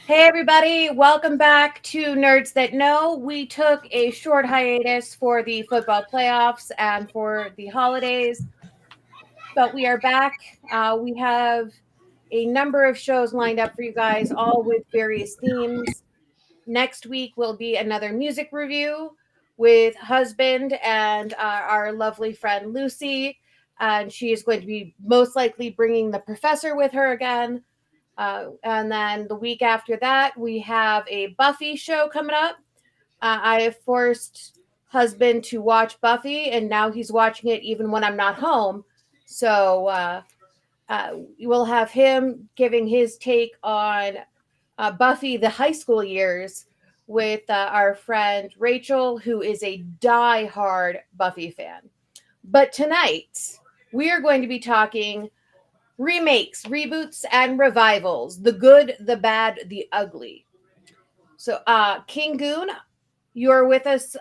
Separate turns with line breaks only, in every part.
Hey, everybody. Welcome back to Nerds That Know. We took a short hiatus for the football playoffs and for the holidays, but we are back. We have a number of shows lined up for you guys, all with various themes. Next week will be another music review with husband and our lovely friend Lucy. And she is going to be most likely bringing the professor with her again. And then the week after that, we have a Buffy show coming up. I have forced husband to watch Buffy, and now he's watching it even when I'm not home. So we'll have him giving his take on Buffy the high school years with our friend Rachel, who is a die-hard Buffy fan. But tonight, we are going to be talking remakes, reboots, and revivals. The good, the bad, the ugly. So, King Goon, you're with us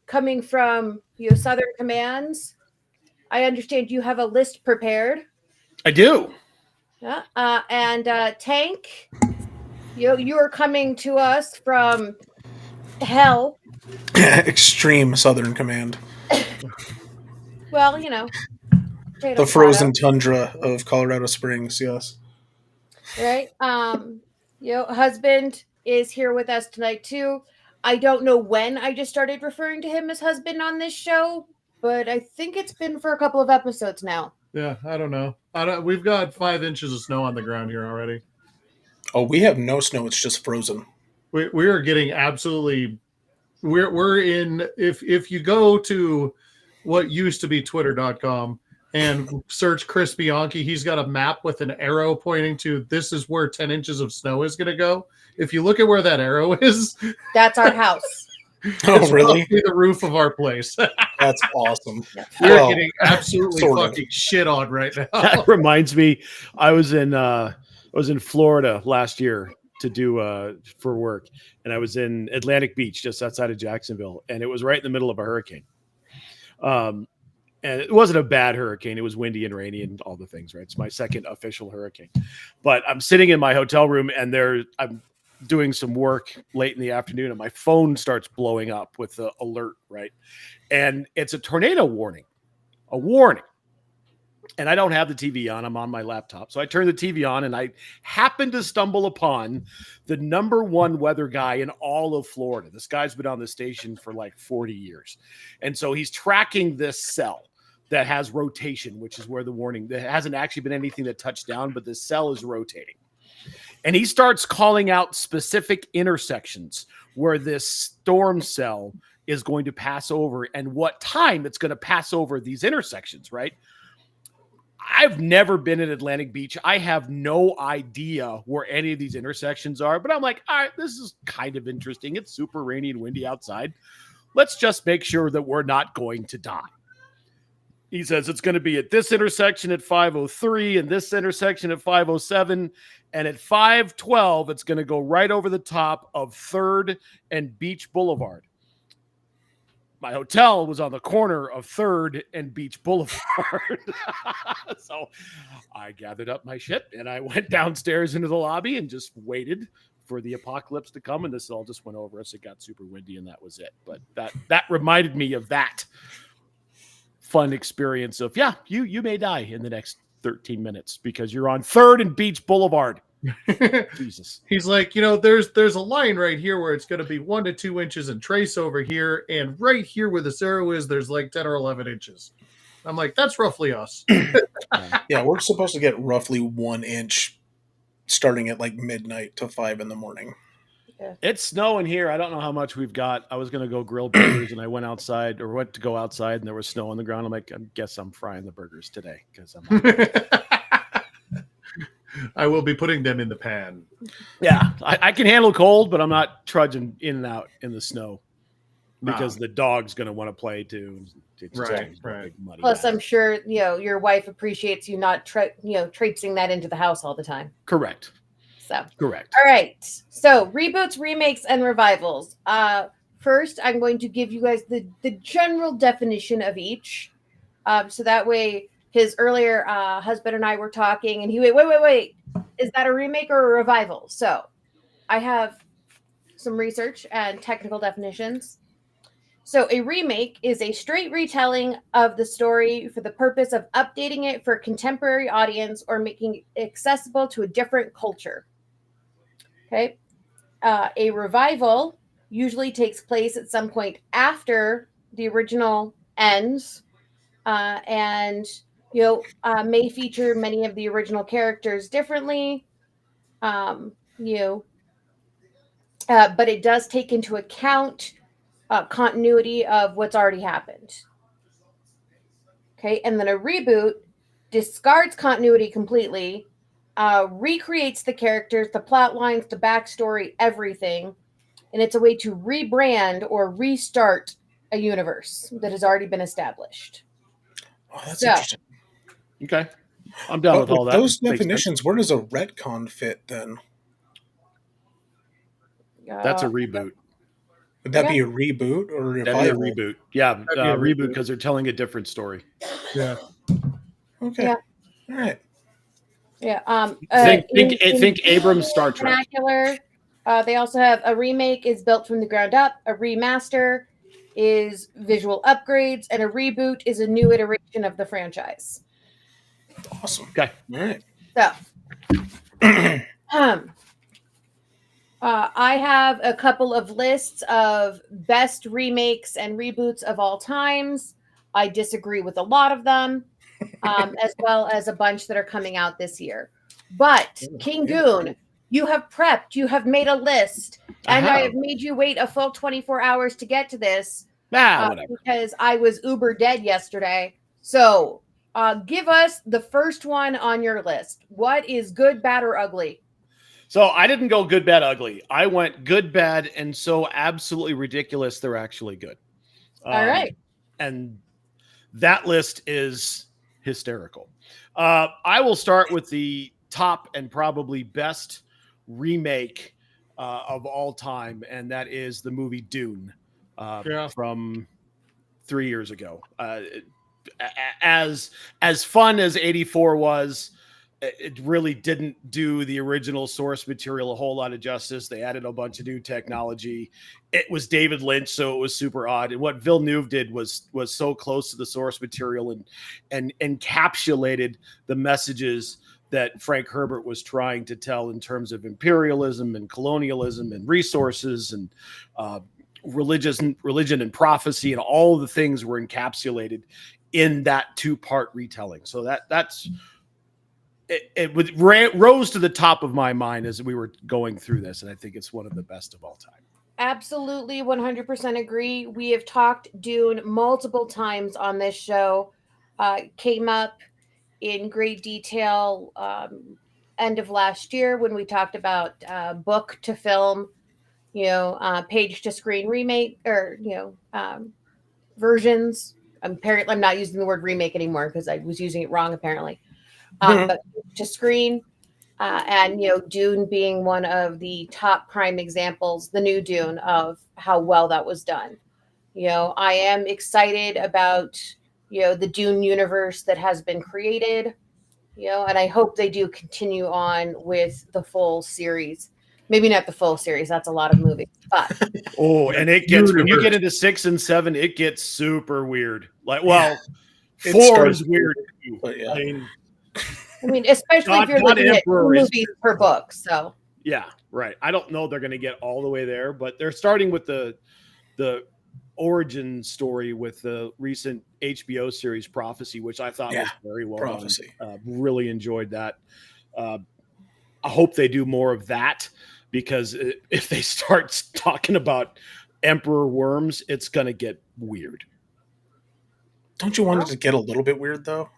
coming from Southern Commands. I understand you have a list prepared.
I do.
Yeah. And Tank, you are coming to us from hell.
Extreme Southern Command.
Well,
The
potato, potato,
frozen tundra of Colorado Springs, yes.
right? Husband is here with us tonight too. I don't know when I just started referring to him as husband on this show, but I think it's been for a couple of episodes now.
Yeah, I don't know. We've got 5 inches of snow on the ground here already.
Oh, we have no snow, it's just frozen.
We are getting absolutely. We're in. If you go to what used to be Twitter.com and search Chris Bianchi, he's got a map with an arrow pointing to this is where 10 inches of snow is going to go. If you look at where that arrow is,
That's our house.
Oh, really?
The roof of our place.
That's awesome.
We're
Well,
getting absolutely
sort of.
fucking shit on right now.
That reminds me, I was in Florida last year to do for work, and I was in Atlantic Beach, just outside of Jacksonville, and it was right in the middle of a hurricane. And it wasn't a bad hurricane. It was windy and rainy and all the things, right? It's my second official hurricane. But I'm sitting in my hotel room, and I'm doing some work late in the afternoon, and my phone starts blowing up with the alert, right? And it's a tornado warning, a warning. And I don't have the TV on. I'm on my laptop. So I turn the TV on, and I happen to stumble upon the number one weather guy in all of Florida. This guy's been on the station for like 40 years. And so he's tracking this cell that has rotation, which is where the warning, there hasn't actually been anything that touched down, but the cell is rotating. And he starts calling out specific intersections where this storm cell is going to pass over and what time it's going to pass over these intersections, right? I've never been in Atlantic Beach. I have no idea where any of these intersections are, but I'm like, all right, this is kind of interesting. It's super rainy and windy outside. Let's just make sure that we're not going to die. He says it's going to be at this intersection at 5:03 and this intersection at 5:07. And at 5:12, it's going to go right over the top of 3rd and Beach Boulevard. My hotel was on the corner of 3rd and Beach Boulevard. So I gathered up my shit and I went downstairs into the lobby and just waited for the apocalypse to come. And this all just went over us. It got super windy and that was it. But that reminded me of that fun experience of, yeah, you may die in the next 13 minutes because you're on 3rd and Beach Boulevard. Jesus.
He's like, there's a line right here where it's going to be 1 to 2 inches and trace over here, and right here where this arrow is, there's like 10 or 11 inches. I'm like, that's roughly us.
Yeah, we're supposed to get roughly 1 inch starting at like midnight to 5 in the morning.
Yeah.
It's snowing here. I don't know how much we've got. I was going to go grill burgers and I went to go outside and there was snow on the ground. I'm like, I guess I'm frying the burgers today because I'm
I will be putting them in the pan.
Yeah, I can handle cold, but I'm not trudging in and out in the snow because the dog's going to want to play too. It's
Right.
big muddy
Plus,
mess.
I'm sure your wife appreciates you not traipsing that into the house all the time.
Correct.
So,
Correct.
all right. So, reboots, remakes, and revivals. First, I'm going to give you guys the general definition of each. So that way, his earlier husband and I were talking, and he wait. Is that a remake or a revival? So, I have some research and technical definitions. So, a remake is a straight retelling of the story for the purpose of updating it for a contemporary audience or making it accessible to a different culture. Okay. A revival usually takes place at some point after the original ends, and may feature many of the original characters differently. You know, but it does take into account continuity of what's already happened. Okay, and then a reboot discards continuity completely, recreates the characters, the plot lines, the backstory, everything, and it's a way to rebrand or restart a universe that has already been established.
Oh, that's
So,
interesting.
Okay. I'm down
But
with all
with
that.
those
Makes sense.
definitions, where does a retcon fit then?
That's a reboot.
Would that be
Yeah.
a reboot or a
That'd be a
revival?
reboot. Yeah,
That'd be a
reboot
reboot.
because they're telling a different story.
Yeah.
Okay.
Yeah.
All right.
Yeah.
Think Abrams Star Trek.
Vernacular. They also have a remake is built from the ground up. A remaster is visual upgrades, and a reboot is a new iteration of the franchise.
Awesome.
Okay.
All right.
So, I have a couple of lists of best remakes and reboots of all times. I disagree with a lot of them, as well as a bunch that are coming out this year. But King Goon, you have prepped, you have made a list, and I have made you wait a full 24 hours to get to this
Whatever.
because I was uber dead yesterday. So give us the first one on your list. What is good, bad, or ugly?
So I didn't go good, bad, ugly. I went good, bad, and so absolutely ridiculous they're actually good.
All right.
And that list is hysterical. I will start with the top and probably best remake of all time, and that is the movie Dune from 3 years ago. As fun as 84 was, it really didn't do the original source material a whole lot of justice. They added a bunch of new technology. It was David Lynch, so it was super odd. And what Villeneuve did was so close to the source material and encapsulated the messages that Frank Herbert was trying to tell in terms of imperialism and colonialism and resources and religion and prophecy, and all of the things were encapsulated in that 2-part retelling. So that's it rose to the top of my mind as we were going through this, and I think it's one of the best of all time.
Absolutely, 100% agree. We have talked Dune multiple times on this show. Came up in great detail end of last year when we talked about book to film, page to screen remake or versions. Apparently, I'm not using the word remake anymore because I was using it wrong apparently. But to screen, and Dune being one of the top prime examples, the new Dune, of how well that was done. I am excited about the Dune universe that has been created. And I hope they do continue on with the full series. Maybe not the full series; that's a lot of movies. But
and it gets when you get into 6 and 7, it gets super weird. Like, well,
It
4
starts
is weird too.
but yeah.
I mean, especially if you're looking at 2 movies per book. So
yeah, right. I don't know they're going to get all the way there, but they're starting with the origin story with the recent HBO series Prophecy, which I thought was very well
Prophecy.
done. Really enjoyed that. I hope they do more of that, because if they start talking about emperor worms, it's going to get weird.
Don't you want it to get a little bit weird though?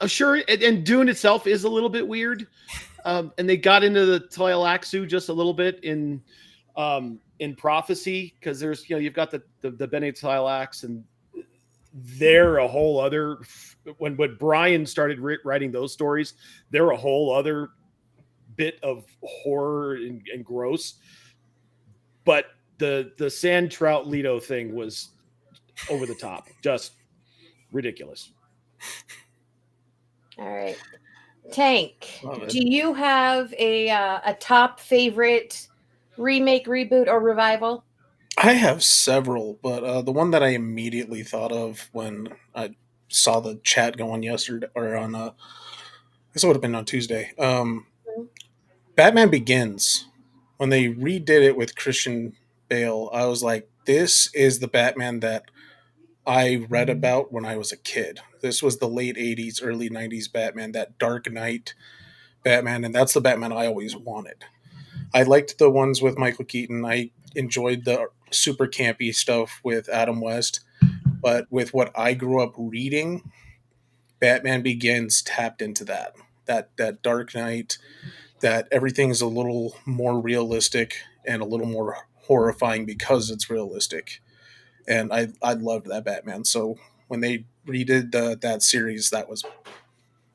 Sure, and Dune itself is a little bit weird, and they got into the Tleilaxu just a little bit in Prophecy, because there's you've got the Bene Tleilax, and they're a whole other. When Brian started writing those stories, they're a whole other bit of horror and gross. But the sand trout Leto thing was over the top, just ridiculous.
All right. Tank, do you have a top favorite remake, reboot, or revival?
I have several, but the one that I immediately thought of when I saw the chat going yesterday, or on, I guess it would have been on Tuesday. Batman Begins. When they redid it with Christian Bale, I was like, this is the Batman that I read about when I was a kid. This was the late 80s, early 90s Batman, that Dark Knight Batman, and that's the Batman I always wanted. I liked the ones with Michael Keaton. I enjoyed the super campy stuff with Adam West, but with what I grew up reading, Batman Begins tapped into that Dark Knight, that everything's a little more realistic and a little more horrifying because it's realistic. And I loved that Batman. So when they redid that series, that was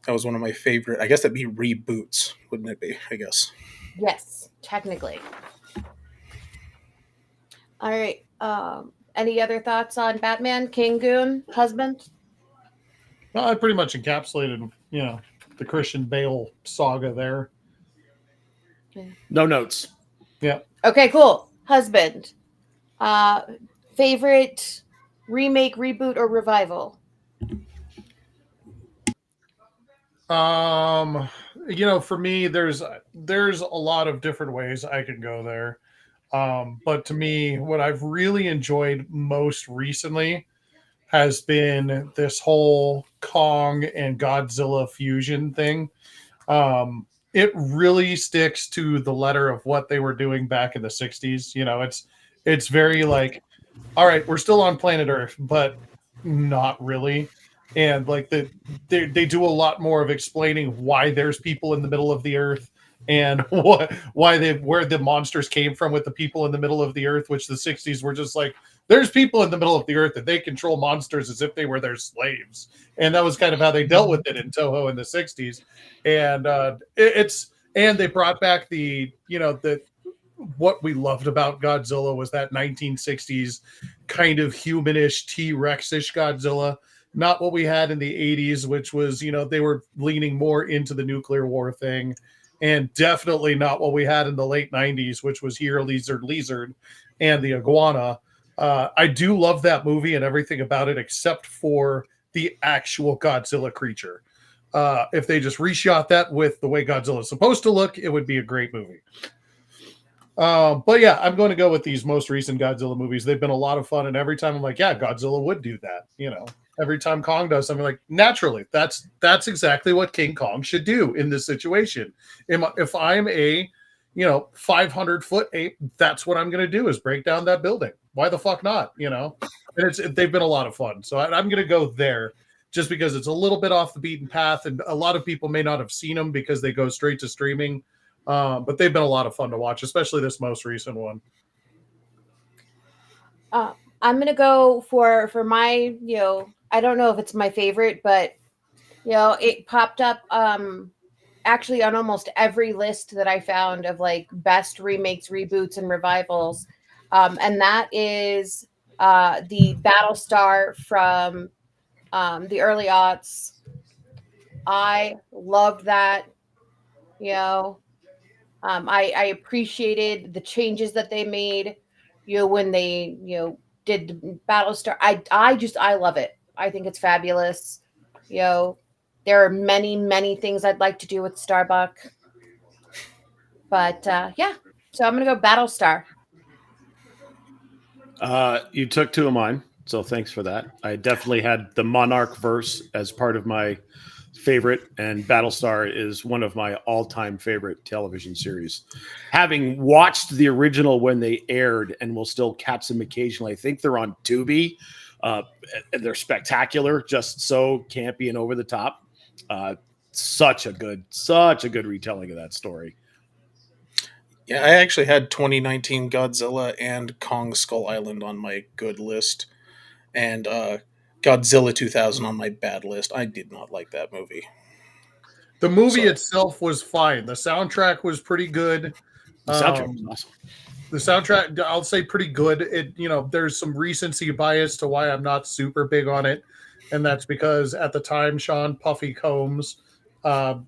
one of my favorite. I guess that'd be reboots, wouldn't it be? I guess.
Yes, technically. All right. Any other thoughts on Batman, King Goon, husband?
Well, I pretty much encapsulated, the Christian Bale saga there.
No notes.
Yeah.
Okay, cool. Husband. Favorite remake, reboot, or revival?
For me, there's a lot of different ways I could go there. But to me, what I've really enjoyed most recently has been this whole Kong and Godzilla fusion thing. It really sticks to the letter of what they were doing back in the 60s. It's very like, all right, we're still on planet Earth, but not really. And like they do a lot more of explaining why there's people in the middle of the earth and where the monsters came from with the people in the middle of the earth, which the 60s were just like, there's people in the middle of the earth and they control monsters as if they were their slaves. And that was kind of how they dealt with it in Toho in the 60s. And and they brought back the what we loved about Godzilla was that 1960s kind of humanish T-Rex-ish Godzilla, not what we had in the 80s, which was, they were leaning more into the nuclear war thing, and definitely not what we had in the late 90s, which was Here Lizard and the Iguana. I do love that movie and everything about it except for the actual Godzilla creature. If they just reshot that with the way Godzilla is supposed to look, it would be a great movie. But yeah, I'm going to go with these most recent Godzilla movies. They've been a lot of fun, and every time I'm like, yeah, Godzilla would do that. Every time Kong does something, like, naturally, that's exactly what King Kong should do in this situation. If I'm a 500-foot ape, that's what I'm going to do is break down that building. Why the fuck not? And they've been a lot of fun. So I'm going to go there just because it's a little bit off the beaten path, and a lot of people may not have seen them because they go straight to streaming. But they've been a lot of fun to watch, especially this most recent one.
I'm gonna go for my, I don't know if it's my favorite, but it popped up actually on almost every list that I found of like best remakes, reboots, and revivals. And that is the Battlestar from the early aughts. I loved that. I appreciated the changes that they made, when they, did the Battlestar. I love it. I think it's fabulous. There are many, many things I'd like to do with Starbuck. But yeah, so I'm gonna go Battlestar.
You took two of mine, so thanks for that. I definitely had the Monarch verse as part of my favorite, and Battlestar is one of my all-time favorite television series. Having watched the original when they aired, and will still catch them occasionally. I think they're on Tubi. And they're spectacular, just so campy and over the top. Such a good retelling of that story.
Yeah, I actually had 2019 Godzilla and Kong Skull Island on my good list, and Godzilla 2000 on my bad list. I did not like that movie.
The movie itself was fine. The soundtrack was pretty good.
The soundtrack was awesome.
The soundtrack, I'll say, pretty good. It, there's some recency bias to why I'm not super big on it, and that's because at the time, Sean Puffy Combs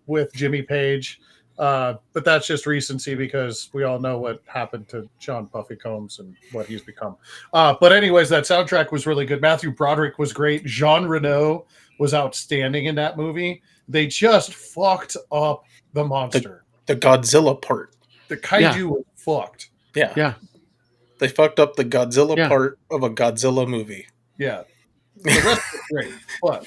with Jimmy Page But that's just recency because we all know what happened to Sean Puffy Combs and what he's become. But anyways, that soundtrack was really good. Matthew Broderick was great. Jean Reno was outstanding in that movie. They just fucked up the monster.
The Godzilla part.
The kaiju was fucked.
Yeah.
Yeah.
They fucked up the Godzilla
Yeah.
part of a Godzilla movie.
Yeah. The rest was great. But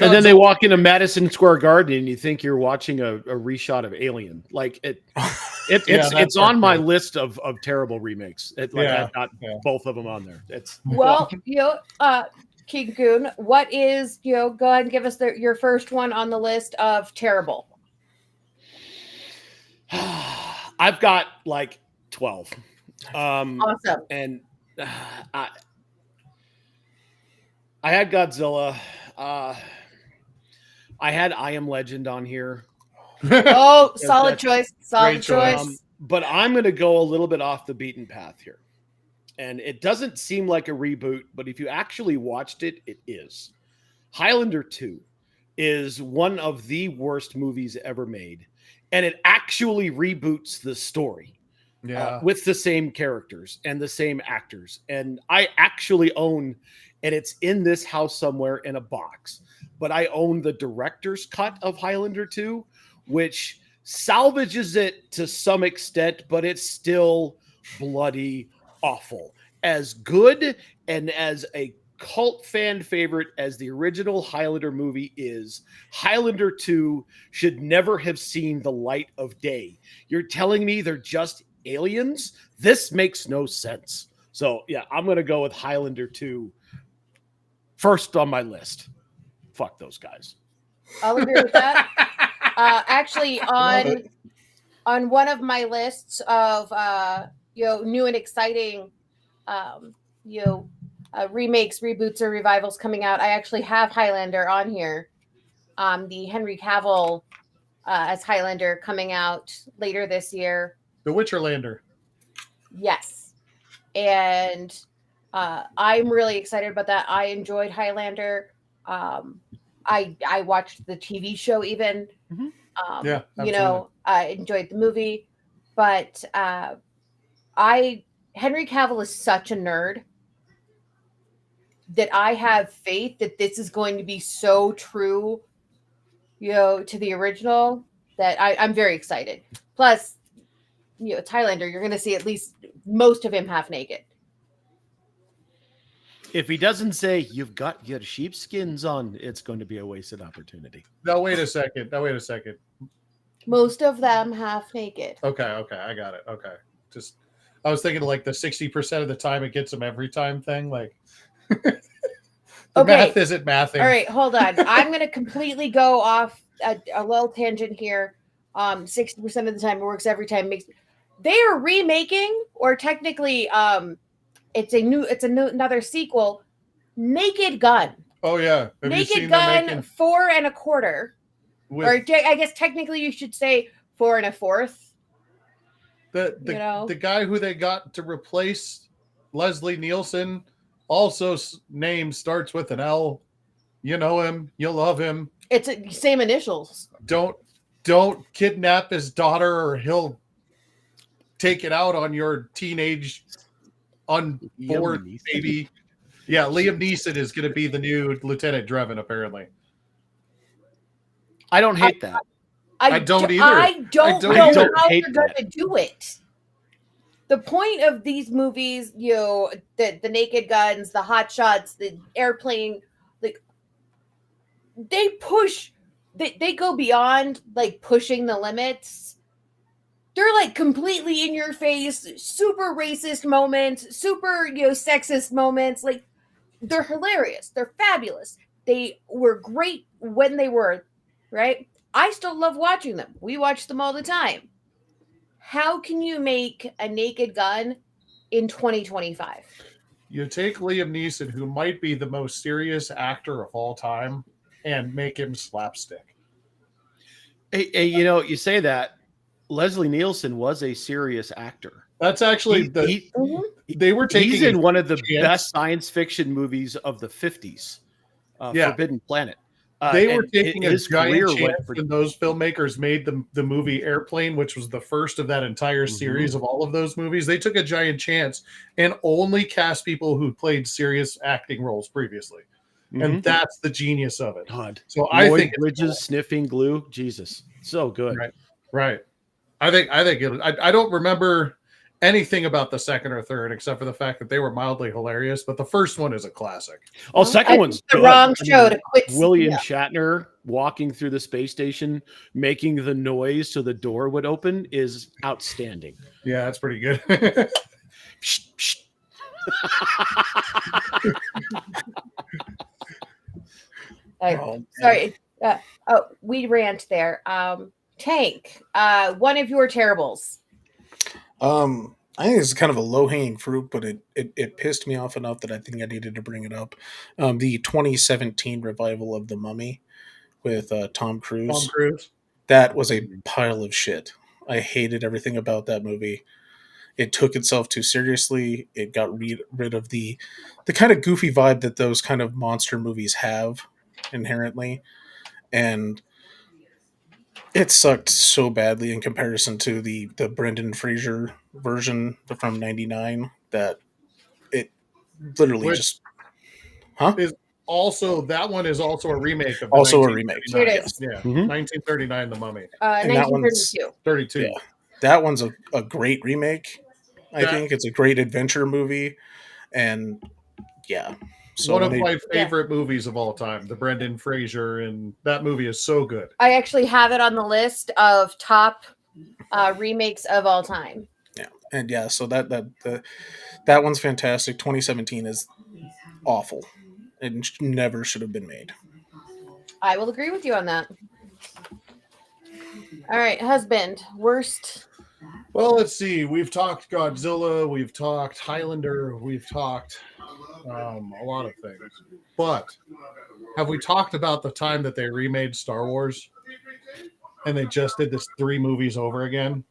and then they walk into Madison Square Garden and you think you're watching a reshot of Alien. Like it's on my list of terrible remakes. I've got both of them on there. It's
well, King Goon, what is, go ahead and give us your first one on the list of terrible.
I've got like 12.
Awesome.
And I had Godzilla. I had I Am Legend on here.
Oh, solid choice. Solid choice.
But I'm going to go a little bit off the beaten path here. And it doesn't seem like a reboot, but if you actually watched it, it is. Highlander 2 is one of the worst movies ever made. And it actually reboots the story with the same characters and the same actors. And I actually own, and it's in this house somewhere in a box, but I own the director's cut of Highlander 2, which salvages it to some extent, but it's still bloody awful. As good and as a cult fan favorite as the original Highlander movie is, Highlander 2 should never have seen the light of day. You're telling me they're just aliens? This makes no sense. So yeah, I'm going to go with Highlander 2 first on my list. Fuck those guys.
I'll agree with that. Actually, on one of my lists of new and exciting remakes, reboots, or revivals coming out, I actually have Highlander on here. The Henry Cavill as Highlander coming out later this year.
The Witcherlander.
Yes. And I'm really excited about that. I enjoyed Highlander. I watched the TV show even.
Mm-hmm.
I enjoyed the movie. But Henry Cavill is such a nerd that I have faith that this is going to be so true, to the original, that I'm very excited. Plus, Highlander, you're going to see at least most of him half naked.
If he doesn't say, "You've got your sheepskins on," it's going to be a wasted opportunity.
Now, wait a second.
Most of them half naked.
Okay, I got it. Okay. I was thinking like the 60% of the time it gets them every time thing. Like, math isn't mathing.
All right, hold on. I'm going to completely go off a little tangent here. 60% of the time it works every time. They are remaking, or technically, it's another sequel. Naked Gun.
Oh yeah,
Naked Gun 4 1/4. Or I guess technically you should say 4 1/4.
The guy who they got to replace Leslie Nielsen also name starts with an L. You know him. You love him.
It's same initials.
Don't kidnap his daughter, or he'll take it out on your teenage unborn baby. Yeah, Liam Neeson is going to be the new Lieutenant Drebin, apparently.
I don't hate that.
I don't either.
I don't know how they're going to do it. The point of these movies, the Naked Guns, the Hot Shots, the Airplane, like they push, they go beyond like pushing the limits. They're like completely in your face, super racist moments, super sexist moments. Like they're hilarious. They're fabulous. They were great when they were, right? I still love watching them. We watch them all the time. How can you make a Naked Gun in 2025?
You take Liam Neeson, who might be the most serious actor of all time, and make him slapstick.
Hey, you say that. Leslie Nielsen was a serious actor.
That's actually they were taking.
He's in one of the best science fiction movies of the 50s, Forbidden Planet.
They were
and
taking a
his
giant
career
chance
went for
when those filmmakers made the movie Airplane, which was the first of that entire series of all of those movies. They took a giant chance and only cast people who played serious acting roles previously. And that's the genius of it.
God.
So I
Lloyd
think it's
Bridges
cool.
sniffing glue. Jesus. So good.
Right. I think I don't remember anything about the second or third except for the fact that they were mildly hilarious, but the first one is a classic.
Oh, second one's
the
good.
wrong show to quit.
William Shatner walking through the space station, making the noise so the door would open is outstanding.
Yeah, that's pretty good.
Psh, psh.
Sorry. We rant there. Tank, one of your terribles.
I think it's kind of a low hanging fruit, but it pissed me off enough that I think I needed to bring it up. The 2017 revival of The Mummy with Tom Cruise.
Tom Cruise.
That was a pile of shit. I hated everything about that movie. It took itself too seriously. It got rid of the kind of goofy vibe that those kind of monster movies have inherently, and it sucked so badly in comparison to the Brendan Fraser version from '99 that it literally just
is also that one is also a remake of
also a remake.
Here it
Yes.
is.
Yeah,
Mhm.
1939, The Mummy.
And that one's
1932.
32.
yeah, that one's a great remake. I
That-
think it's a great adventure movie, and yeah. So
one of
when
my favorite movies of all time, the Brendan Fraser, and that movie is so good.
I actually have it on the list of top remakes of all time.
yeah, and yeah, so that one's fantastic. 2017 is awful. It never should have been made.
I will agree with you on that. All right, husband, worst.
Well, let's see. We've talked Godzilla, we've talked Highlander, we've talked a lot of things. But have we talked about the time that they remade Star Wars and they just did this 3 movies over again?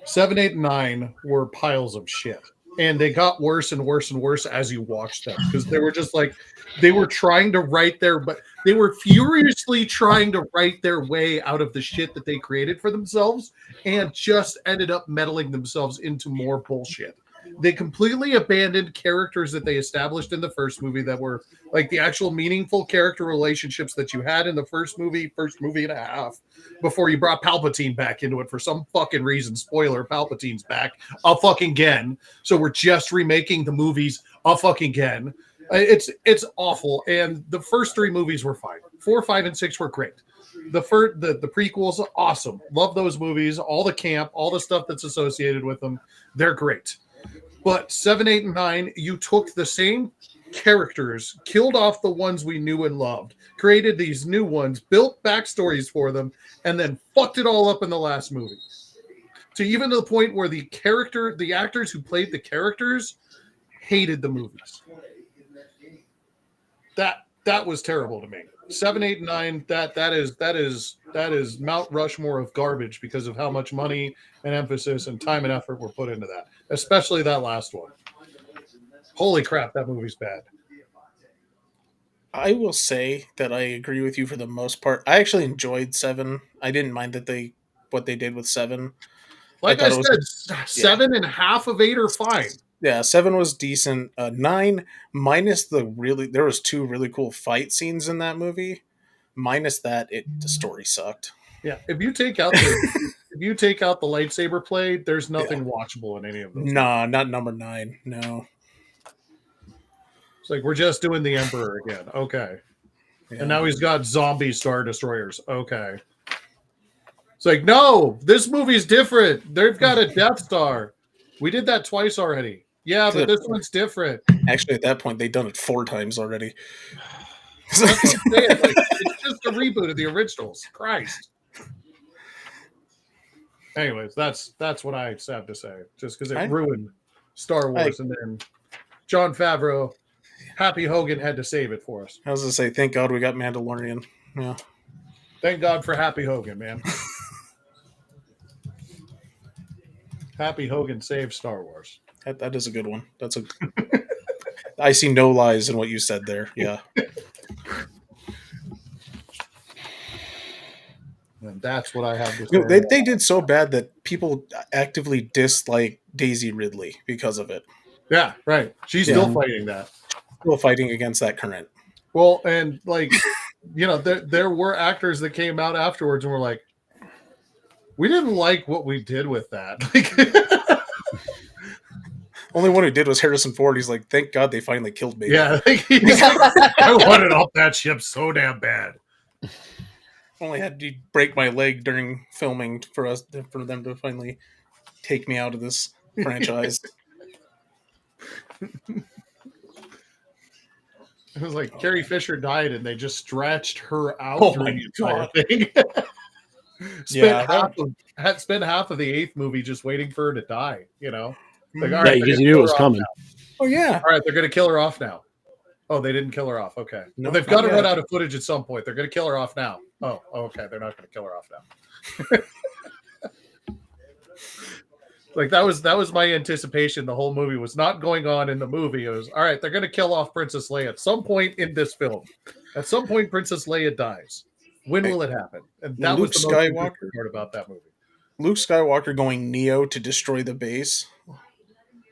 7, 8, and 9 were piles of shit. And they got worse and worse and worse as you watched them because they were just like they were trying to they were furiously trying to write their way out of the shit that they created for themselves and just ended up meddling themselves into more bullshit. They completely abandoned characters that they established in the first movie that were like the actual meaningful character relationships that you had in the first movie and a half before you brought Palpatine back into it for some fucking reason. Spoiler, Palpatine's back a fucking again. So we're just remaking the movies a fucking again. It's awful. And the first 3 movies were fine. 4, 5, and 6 were great. The prequels, awesome. Love those movies. All the camp, all the stuff that's associated with them, they're great. But 7, 8, and 9, you took the same characters, killed off the ones we knew and loved, created these new ones, built backstories for them, and then fucked it all up in the last movie. To even to the point where the actors who played the characters hated the movies. That was terrible to me. 7, 8, and 9, that is Mount Rushmore of garbage because of how much money and emphasis and time and effort were put into that, especially that last one. Holy crap, that movie's bad.
I will say that I agree with you for the most part. I actually enjoyed 7. I didn't mind what they did with 7.
Like I said, 7 and half of 8 are fine.
Yeah, 7 was decent. 9 minus there was 2 really cool fight scenes in that movie. Minus that, the story sucked.
Yeah, if you take out the lightsaber play, there's nothing watchable in any of those.
Nah, not number 9. No.
It's like we're just doing the Emperor again. Okay. Yeah. And now he's got zombie Star Destroyers. Okay. It's like, no, this movie's different. They've got a Death Star. We did that twice already. Yeah, but this one's different.
Actually, at that point, they'd done it 4 times already.
That's what I'm saying. Like, it's just a reboot of the originals. Christ. Anyways, that's what I have to say. Just because it ruined Star Wars, and then Jon Favreau, Happy Hogan had to save it for us.
I was gonna say, thank God we got Mandalorian. Yeah.
Thank God for Happy Hogan, man. Happy Hogan saved Star Wars.
That is a good one. I see no lies in what you said there. Yeah.
And that's what I have to say.
You know, they did so bad that people actively dislike Daisy Ridley because of it.
Yeah, right. She's
Yeah.
still fighting that.
Still fighting against that current.
Well, and like, you know, there were actors that came out afterwards and were like, we didn't like what we did with that. Like,
only one who did was Harrison Ford. He's like, thank God they finally killed me.
yeah, I wanted off that ship so damn bad.
Only had to break my leg during filming for them to finally take me out of this franchise.
It was like Carrie Fisher died and they just stretched her out
Oh
through
my
the entire
God.
thing. Spent half of the 8th movie just waiting for her to die, you know? Like, all
Yeah,
right,
because
they're
you
gonna
knew it
kill
was
her off
coming.
now.
Oh yeah.
All right, they're going to kill her off now. Oh, they didn't kill her off. Okay.
No,
Well, they've got to
not
run
yet.
out of footage at some point. They're going to kill her off now. Oh, okay. They're not going to kill her off now. Like that was my anticipation. The whole movie was not going on in the movie. It was all right. They're going to kill off Princess Leia at some point in this film. At some point, Princess Leia dies. When will it happen? And that
Luke
was the most
Skywalker?
interesting part about that movie.
Luke Skywalker going Neo to destroy the base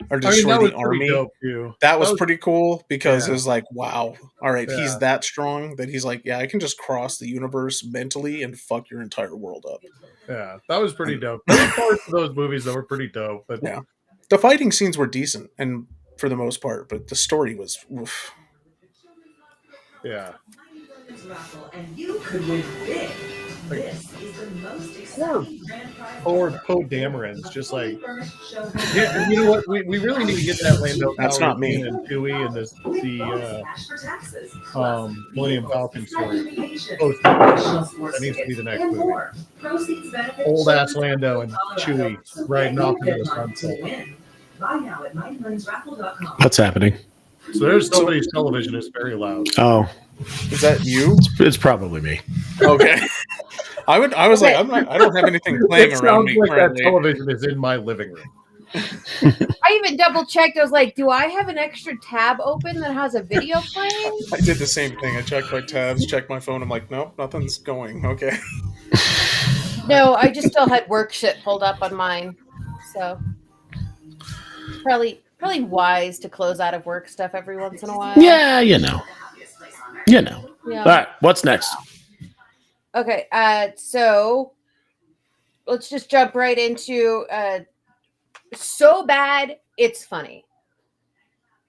or
I mean,
destroy
that was
the
pretty
army.
dope too.
That was pretty cool because
Yeah.
it was like, wow, all right,
Yeah.
he's that strong that he's like, yeah, I can just cross the universe mentally and fuck your entire world up.
Yeah, that was pretty dope. There were parts of those movies that were pretty dope, but
Yeah. The fighting scenes were decent and for the most part, but the story was oof.
yeah.
And you could win big. This is the most exciting grand prize
Or
ever.
Poe Dameron's just like,
Show
yeah, you know what? We really need to get that Lando
That's not me.
and Chewie and the
cash for taxes.
Millennium Falcon story.
Oh,
That needs to be the next movie. Old ass Lando and Chewie riding off into the sunset.
Buy now at mightyminesraffle.com.
What's happening?
So there's somebody's television is very loud.
Oh,
Is that you?
it's probably me.
Okay. I was
Okay.
like, I don't have anything playing
It
around
sounds
me
like that
currently.
television is in my living room.
I even double checked. I was like, do I have an extra tab open that has a video playing?
I did the same thing. I checked my tabs, checked my phone. I'm like, nope, nothing's going. Okay.
No, I just still had work shit pulled up on mine. So probably wise to close out of work stuff every once in a while.
Yeah, you know.
Yeah.
All right, what's next?
Okay, so let's just jump right into so bad it's funny.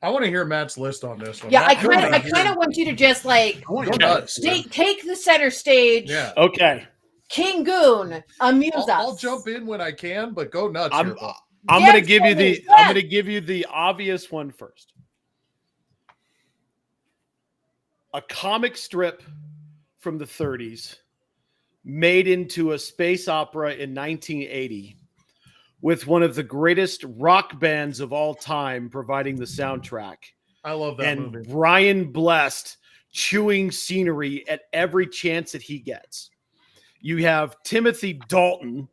I want to hear Matt's list on this one.
Yeah, I
Matt,
kind of want you to just like
I want
Go
your
nuts.
take the center stage.
Yeah.
Okay,
King Goon, amuse us.
I'll jump in when I can, but go nuts.
I'm
here, bud.
I'm
Yes,
gonna give you
please,
I'm
yes.
gonna give you the obvious one first. A comic strip from the 30s made into a space opera in 1980 with one of the greatest rock bands of all time providing the soundtrack.
I love that
And
movie.
Brian Blessed chewing scenery at every chance that he gets. You have Timothy Dalton,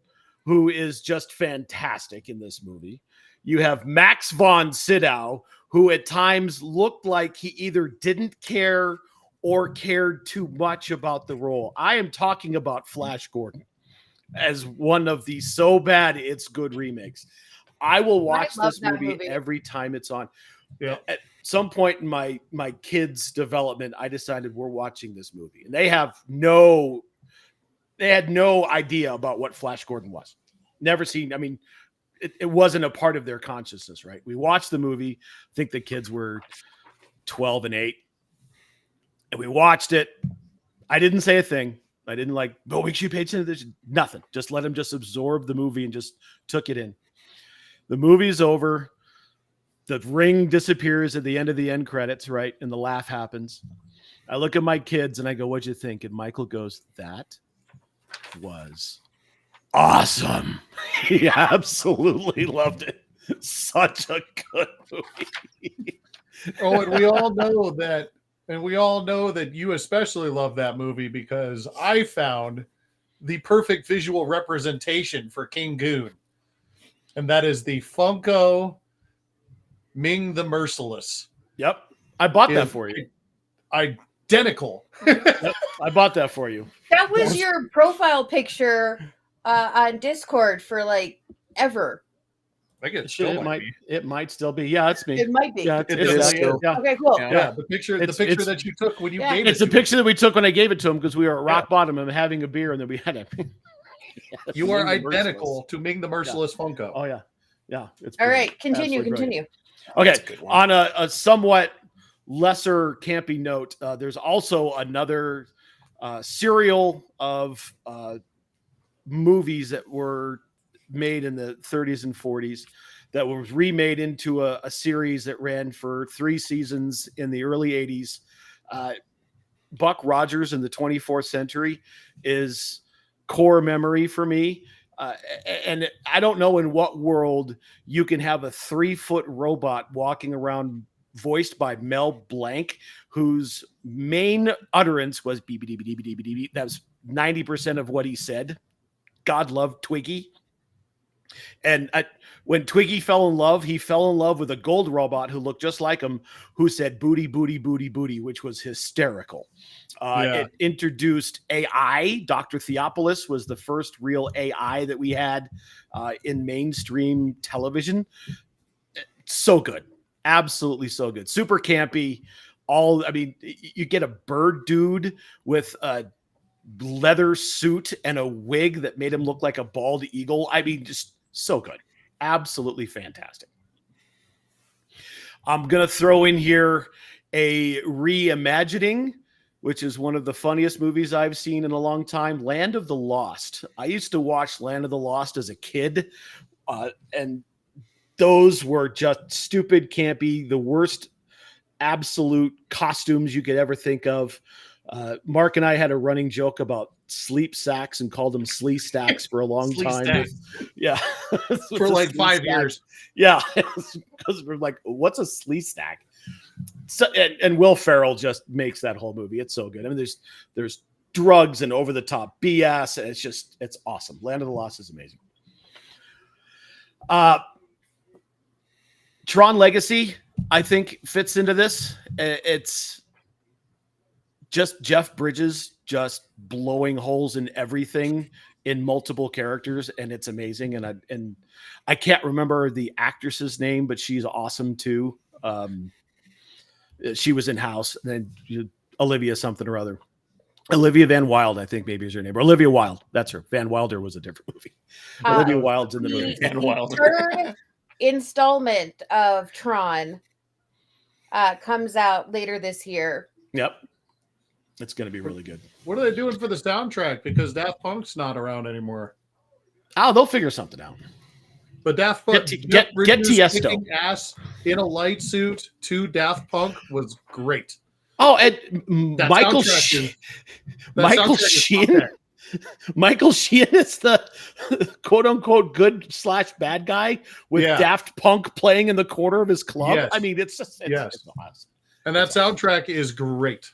who is just fantastic in this movie. You have Max von Sydow, who at times looked like he either didn't care or cared too much about the role. I am talking about Flash Gordon as one of the so bad it's good remakes. I will watch
love
this
that
movie
movie.
every time it's on.
Yeah.
At some point in my kids' development, I decided we're watching this movie, and they had no idea about what Flash Gordon was. Never seen. I mean, it wasn't a part of their consciousness, right? We watched the movie. I think the kids were 12 and 8, and we watched it. I didn't say a thing. I didn't like, oh, make sure you pay attention to this. Nothing. Just let him just absorb the movie and just took it in. The movie's over. The ring disappears at the end of the end credits, right? And the laugh happens. I look at my kids and I go, what'd you think? And Michael goes, that was awesome. He absolutely loved it. Such a good movie.
Oh, and we all know that. And we all know that you especially love that movie because I found the perfect visual representation for King Goon. And that is the Funko Ming the Merciless.
Yep. I bought that
Is
for you.
Identical
I bought that for you.
That was your profile picture on Discord for like ever.
I guess it still might be.
It might still be. Yeah, it's me.
It might be.
Yeah,
It
it's
definitely
that.
is.
Yeah.
Okay, cool.
Yeah, the picture that you took when you gave it.
It's the picture that we took when I gave it to him because we were at rock bottom and having a beer, and then we had a.
You are identical to Ming the Merciless Funko.
Oh yeah, yeah. It's
All
brilliant.
right, continue.
Okay,
That's a good one.
on a somewhat lesser campy note, there's also another serial of movies that were made in the 30s and 40s that was remade into a series that ran for 3 seasons in the early 80s. Buck Rogers in the 24th Century is core memory for me. And I don't know in what world you can have a 3-foot robot walking around voiced by Mel Blanc, whose main utterance was beep, beep, beep, beep, beep, beep. That was 90% of what he said. God love Twiggy. And when Twiggy fell in love, he fell in love with a gold robot who looked just like him, who said booty, booty, booty, booty, which was hysterical. It introduced AI. Dr. Theopolis was the first real AI that we had in mainstream television. So good. Absolutely so good. Super campy. You get a bird dude with a leather suit and a wig that made him look like a bald eagle. I mean, just so good. Absolutely fantastic. I'm going to throw in here a reimagining, which is one of the funniest movies I've seen in a long time, Land of the Lost. I used to watch Land of the Lost as a kid, and those were just stupid, campy, the worst absolute costumes you could ever think of. Mark and I had a running joke about sleep sacks and called them slee stacks for a long time. Yeah.
For like 5 years.
Yeah. Because we're like, what's a slee stack? So, and Will Ferrell just makes that whole movie. It's so good. I mean, there's drugs and over the top BS. And it's awesome. Land of the Lost is amazing. Tron Legacy, I think, fits into this. It's just Jeff Bridges just blowing holes in everything in multiple characters, and it's amazing. And I can't remember the actress's name, but she's awesome too. She was in House, and then Olivia something or other. Olivia Van Wilde, I think maybe is her name. Or Olivia Wilde, that's her. Van Wilder was a different movie. Olivia Wilde's in the movie. Van Wilder.
Third installment of Tron comes out later this year.
Yep. It's going to be really good.
What are they doing for the soundtrack? Because Daft Punk's not around anymore.
Oh, they'll figure something out.
But Daft Punk
get Tiesto
ass in a light suit to Daft Punk was great.
Oh, and Michael Sheen. Michael Sheen is the quote unquote good / bad guy with Daft Punk playing in the corner of his club.
Yes.
I mean, it's awesome.
And that soundtrack is great.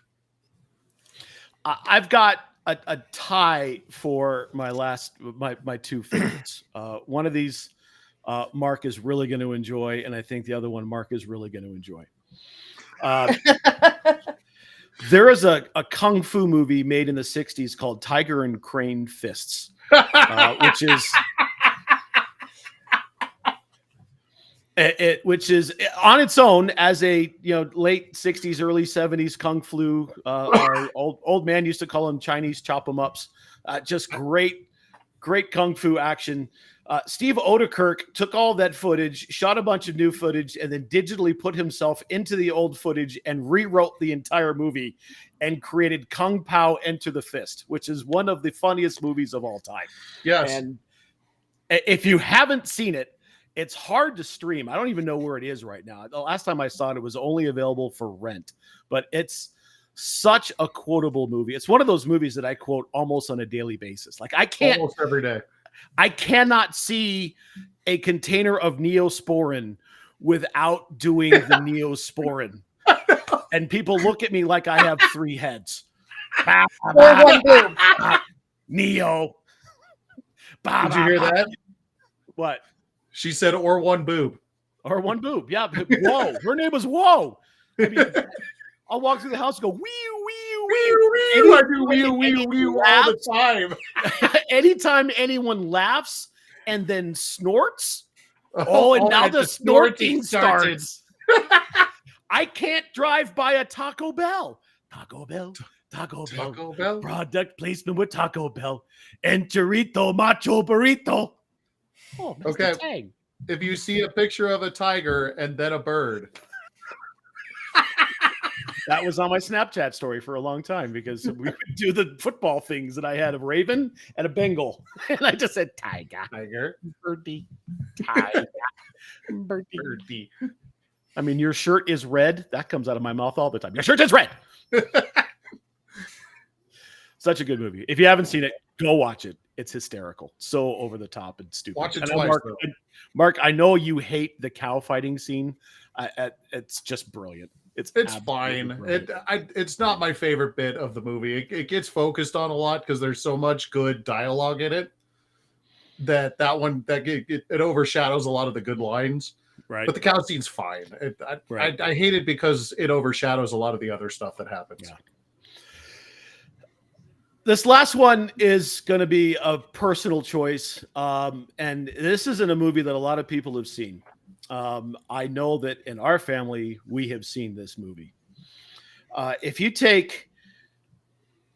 I've got a tie for my two favorites. One of these Mark is really going to enjoy, and I think the other one Mark is really going to enjoy. There is a kung fu movie made in the 60s called Tiger and Crane Fists, which on its own as a late 60s, early 70s kung fu. Our old man used to call them Chinese chop 'em ups. Just great kung fu action. Steve Odekirk took all that footage, shot a bunch of new footage, and then digitally put himself into the old footage and rewrote the entire movie and created Kung Pao Enter the Fist, which is one of the funniest movies of all time.
Yes.
And if you haven't seen it, it's hard to stream. I don't even know where it is right now. The last time I saw it, it was only available for rent, but it's such a quotable movie. It's one of those movies that I quote almost on a daily basis. Like
almost every day.
I cannot see a container of Neosporin without doing the Neosporin. And people look at me like I have 3 heads. Neo.
Did you hear that?
What?
She said, or one boob.
Or one boob. Yeah. Whoa. Her name was Whoa. I mean, I'll walk through the house and go, wee, wee,
Wee,
wee.
wee, I do wee, wee, wee all the time.
Anytime anyone laughs and then snorts, and now the snorting starts. I can't drive by a Taco Bell. Taco Bell. Product placement with Taco Bell. Enchilito macho burrito. Oh, Mr.
Okay.
Tang.
If you see a picture of a tiger and then a bird.
That was on my Snapchat story for a long time because we would do the football things and I had a raven and a Bengal. And I just said tiger. Birdie. Tiger. Birdie. I mean, your shirt is red. That comes out of my mouth all the time. Your shirt is red. Such a good movie. If you haven't seen it, go watch it. It's hysterical. So over the top and stupid.
Watch it
and
twice.
Mark, I know you hate the cow fighting scene. It's just brilliant. It's
fine. It's not my favorite bit of the movie. It gets focused on a lot because there's so much good dialogue in it that it overshadows a lot of the good lines.
Right.
But the cow scene's fine. I hate it because it overshadows a lot of the other stuff that happens.
Yeah. This last one is going to be a personal choice. And this isn't a movie that a lot of people have seen. I know that in our family, we have seen this movie. If you take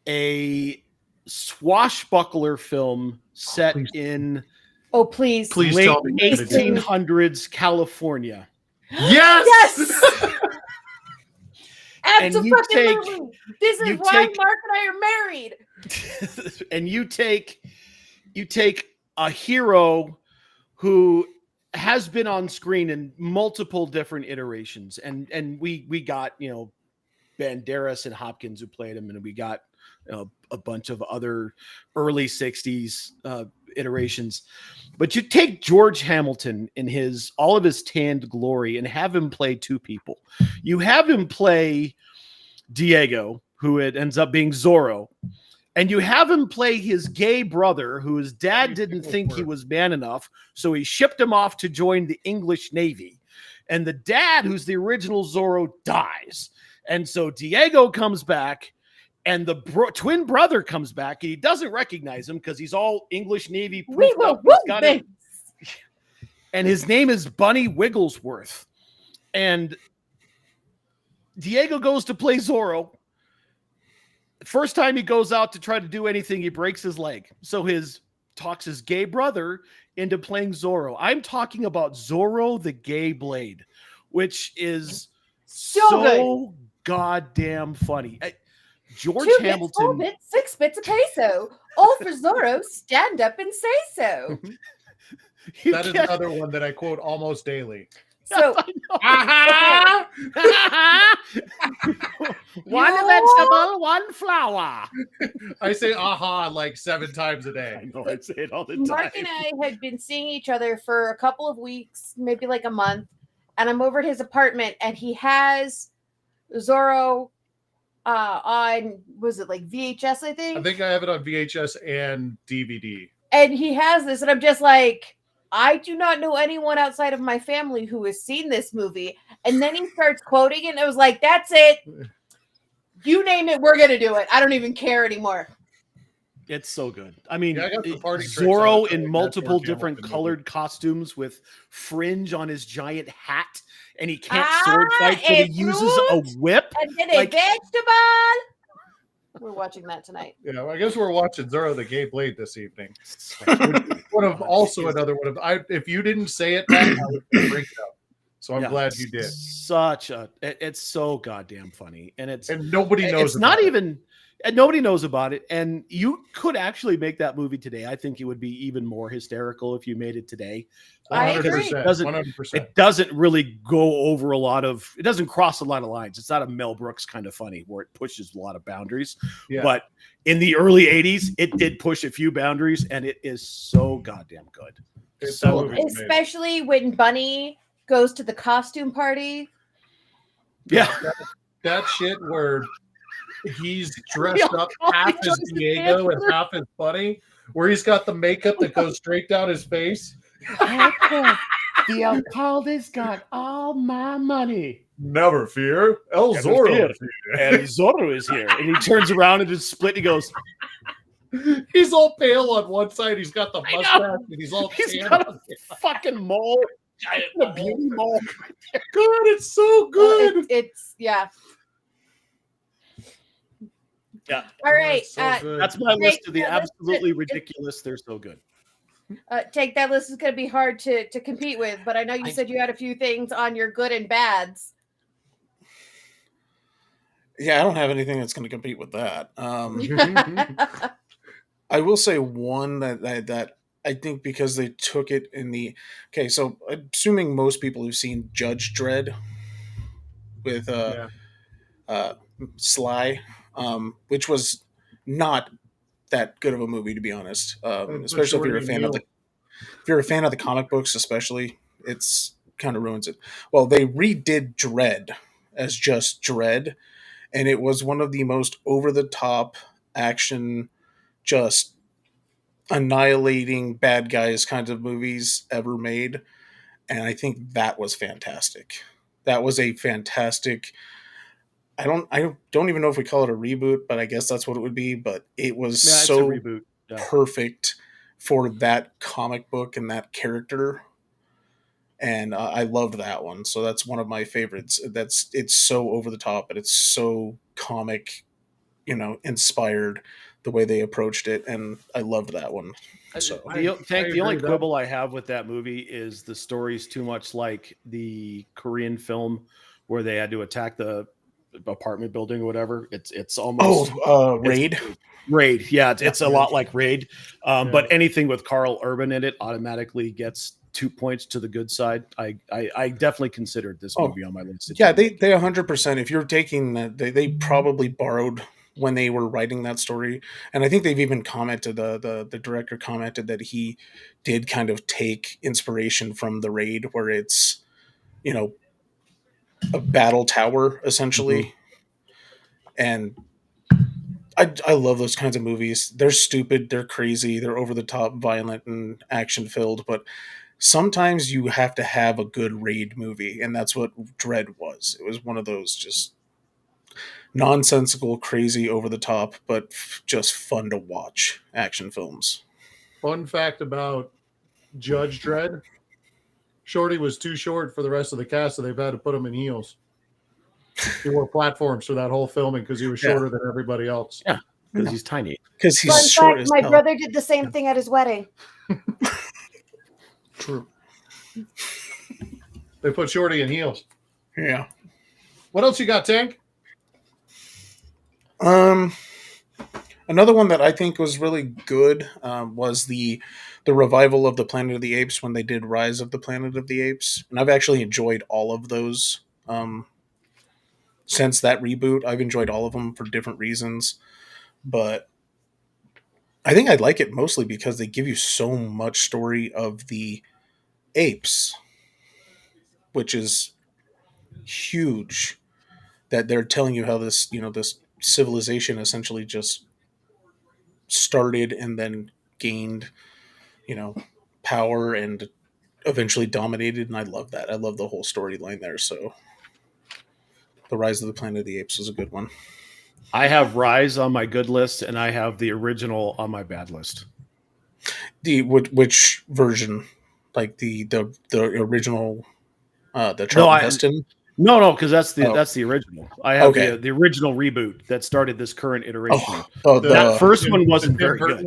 a swashbuckler film set in
please
late
tell me
1800s California.
Yes!
And you take,
this is why Mark and I are married.
And you take a hero who has been on screen in multiple different iterations, and we got Banderas and Hopkins who played him, and we got a bunch of other early 60s iterations. But you take George Hamilton in all of his tanned glory and have him play two people. You have him play Diego, who it ends up being Zorro, and you have him play his gay brother, who his dad didn't think he was man enough, so he shipped him off to join the English Navy. And the dad, who's the original Zorro, dies. And so Diego comes back, and the twin brother comes back, and he doesn't recognize him because he's all English Navy. And his name is Bunny Wigglesworth. And Diego goes to play Zorro. First time he goes out to try to do anything, he breaks his leg. So talks his gay brother into playing Zorro. I'm talking about Zorro the Gay Blade, which is so goddamn funny. George Hamilton.
2 bits, 6 bits a peso. All for Zorro, stand up and say so.
That is another one that I quote almost daily.
So,
one vegetable, one flower.
I say aha like 7 times a day.
I know, I say it all the time.
Mark and I had been seeing each other for a couple of weeks, maybe like a month, and I'm over at his apartment, and he has Zorro on, was it like VHS, I think?
I think I have it on VHS and DVD.
And he has this, and I'm just like, I do not know anyone outside of my family who has seen this movie. And then he starts quoting it, and I was like, that's it. You name it, we're going to do it. I don't even care anymore.
It's so good. I mean,
I got the party
Zorro in multiple different colored costumes with fringe on his giant hat, and he can't sword fight, but he uses a whip.
And then a vegetable. We're watching that tonight.
Yeah, I guess we're watching Zorro the Gay Blade this evening. Another one of. If you didn't say it, Matt, I would break it up. So I'm glad you did.
It's so goddamn funny, and
nobody knows.
It's not even. And nobody knows about it. And you could actually make that movie today. I think it would be even more hysterical if you made it today.
100%.
It doesn't really go over it doesn't cross a lot of lines. It's not a Mel Brooks kind of funny where it pushes a lot of boundaries. Yeah. But in the early 80s, it did push a few boundaries, and it is so goddamn good.
Especially when Bunny goes to the costume party.
Yeah.
That shit where he's dressed up half as Diego and half as Bunny, where he's got the makeup that goes straight down his face.
The alcalde's got all my money.
Never fear, El
Never
Zorro
fear.
is here.
And Zorro is here. And he turns around and just split. And he goes,
He's all pale on one side. He's got the
I know.
mustache, and he's all
he's
tan
got
on
a fucking mole.
giant
A
mole.
beauty mole.
God, it's so good.
It's yeah.
Yeah.
All right.
It's so good.
That's my list of the
that list
absolutely
is-
ridiculous. They're so good.
Take that list is going to be hard to compete with, but I know you said you had a few things on your good and bads.
Yeah, I don't have anything that's going to compete with that. I will say one that I think because they took it in the so assuming most people who've seen Judge Dredd with Sly, which was not that good of a movie to be honest. Especially if you're a fan of the comic books, especially it's kind of ruins it. Well, they redid Dredd as just Dredd, and it was one of the most over the top action, just annihilating bad guys kinds of movies ever made, and I think that was fantastic. That was a fantastic. I don't even know if we call it a reboot, but I guess that's what it would be. But it was
Yeah,
so
it's a reboot. Yeah.
perfect for that comic book and that character, and I loved that one. So that's one of my favorites. It's so over the top, but it's so comic, inspired the way they approached it, and I loved that one. So
The only quibble I have with that movie is the story's too much like the Korean film where they had to attack the apartment building or whatever. It's almost
Raid.
Raid. Yeah, it's a lot like Raid. But anything with Carl Urban in it automatically gets 2 points to the good side. I definitely considered this movie on my list.
Yeah, they 100%. If you're taking that, they probably borrowed when they were writing that story, and I think they've even commented. The director commented that he did kind of take inspiration from the Raid, where it's a battle tower essentially, and I love those kinds of movies. They're stupid, they're crazy, they're over the top, violent, and action filled, but sometimes you have to have a good Raid movie, and that's what Dredd was. It was one of those just nonsensical, crazy, over the top, but just fun to watch action films.
Fun fact about Judge Dredd: Shorty was too short for the rest of the cast, so they've had to put him in heels. He wore platforms for that whole filming because he was shorter than everybody else.
Yeah, because he's tiny.
Because he's
Fun
short
fact,
as
my
hell.
brother did the same thing at his wedding.
True.
They put Shorty in heels.
Yeah.
What else you got, Tank?
Another one that I think was really good was the revival of the Planet of the Apes when they did Rise of the Planet of the Apes, and I've actually enjoyed all of those since that reboot. I've enjoyed all of them for different reasons, but I think I like it mostly because they give you so much story of the apes, which is huge. That they're telling you how this this civilization essentially just started and then gained, power and eventually dominated. And I love that. I love the whole storyline there. So the Rise of the Planet of the Apes was a good one.
I have Rise on my good list, and I have the original on my bad list.
Which version? Like the original, the Charlton Heston?
No, because that's the original. I have the original reboot that started this current iteration. That first one wasn't very good.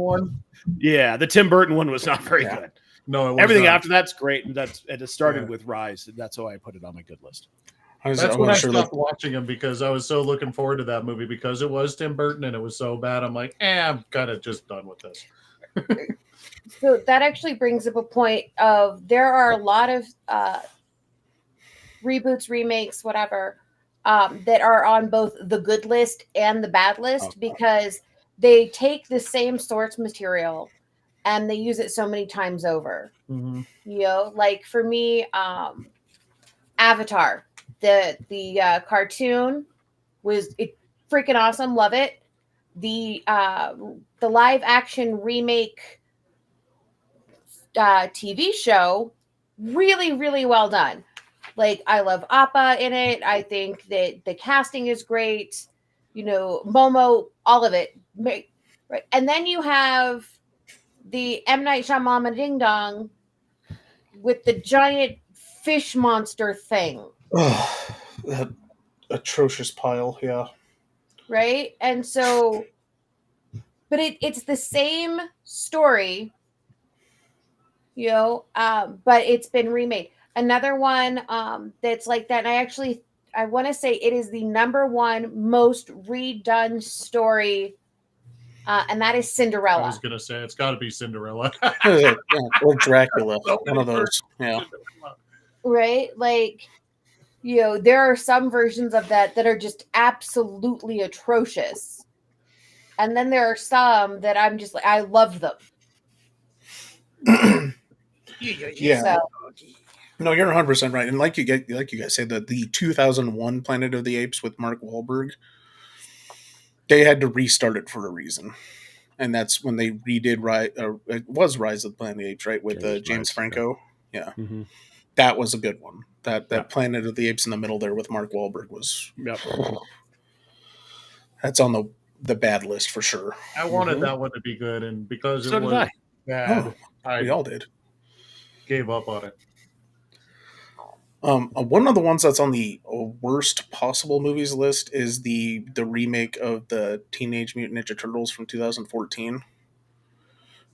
Yeah, the Tim Burton one was not very good.
No, it was
everything
not.
After that's great, and it started with Rise. And that's why I put it on my good list.
That's when I stopped watching him because I was so looking forward to that movie because it was Tim Burton and it was so bad. I'm like, I'm kind of just done with this.
So that actually brings up a point of there are a lot of reboots, remakes, whatever, that are on both the good list and the bad list because they take the same source material and they use it so many times over. Mm-hmm. Like for me, Avatar, the cartoon was freaking awesome. Love it. The live action remake TV show, really, really well done. Like, I love Appa in it. I think that the casting is great. You know, Momo, all of it. Right. And then you have the M. Night Shyamalan Ding Dong with the giant fish monster thing.
Oh, that atrocious pile. Yeah.
Right. And so, but it's the same story, you know, but it's been remade. Another one that's like that, and I want to say it is the number one most redone story, and that is
I
Cinderella.
was gonna say it's got to be Cinderella.
Yeah, or Dracula.
So
One of those. Yeah.
Right? Like, you know, there are some versions of that are just absolutely atrocious. And then there are some that I'm just like, I love them.
Yeah.
So,
No, you're 100% right. And like you guys say, that the 2001 Planet of the Apes with Mark Wahlberg, they had to restart it for a reason. And that's when they redid it was Rise of the Planet of the Apes, right? With James Franco. Yeah.
Mm-hmm.
That was a good one. That
Yeah.
Planet of the Apes in the middle there with Mark Wahlberg was
Yep.
that's on the bad list for sure.
I wanted that one to be good, and because
So
it
did
was
I.
bad,
We
I
all did.
gave up on it.
One of the ones that's on the worst possible movies list is the remake of the Teenage Mutant Ninja Turtles from 2014,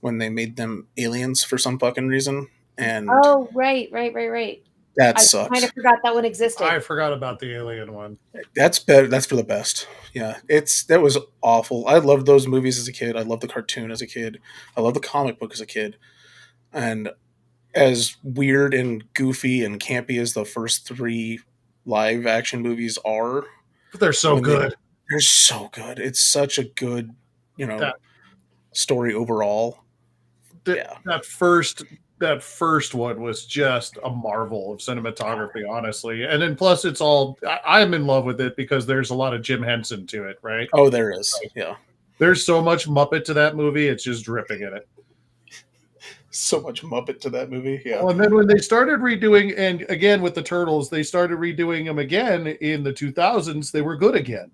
when they made them aliens for some fucking reason, and
oh, right.
that
I
sucks.
kind of forgot that one existed.
I forgot about the alien one.
That's better. That's for the best. Yeah, that was awful. I loved those movies as a kid. I loved the cartoon as a kid. I loved the comic book as a kid, and as weird and goofy and campy as the first three live action movies are,
But they're so good.
they're so good. It's such a good,
That-
story overall. Yeah.
That first one was just a marvel of cinematography, honestly. And then plus it's all I'm in love with it because there's a lot of Jim Henson to it, right?
Oh, there is. Yeah.
There's so much Muppet to that movie, it's just dripping in it.
So much Muppet to that movie. Yeah.
Well, and then when they started redoing, and again with the Turtles, they started redoing them again in the 2000s, they were good again.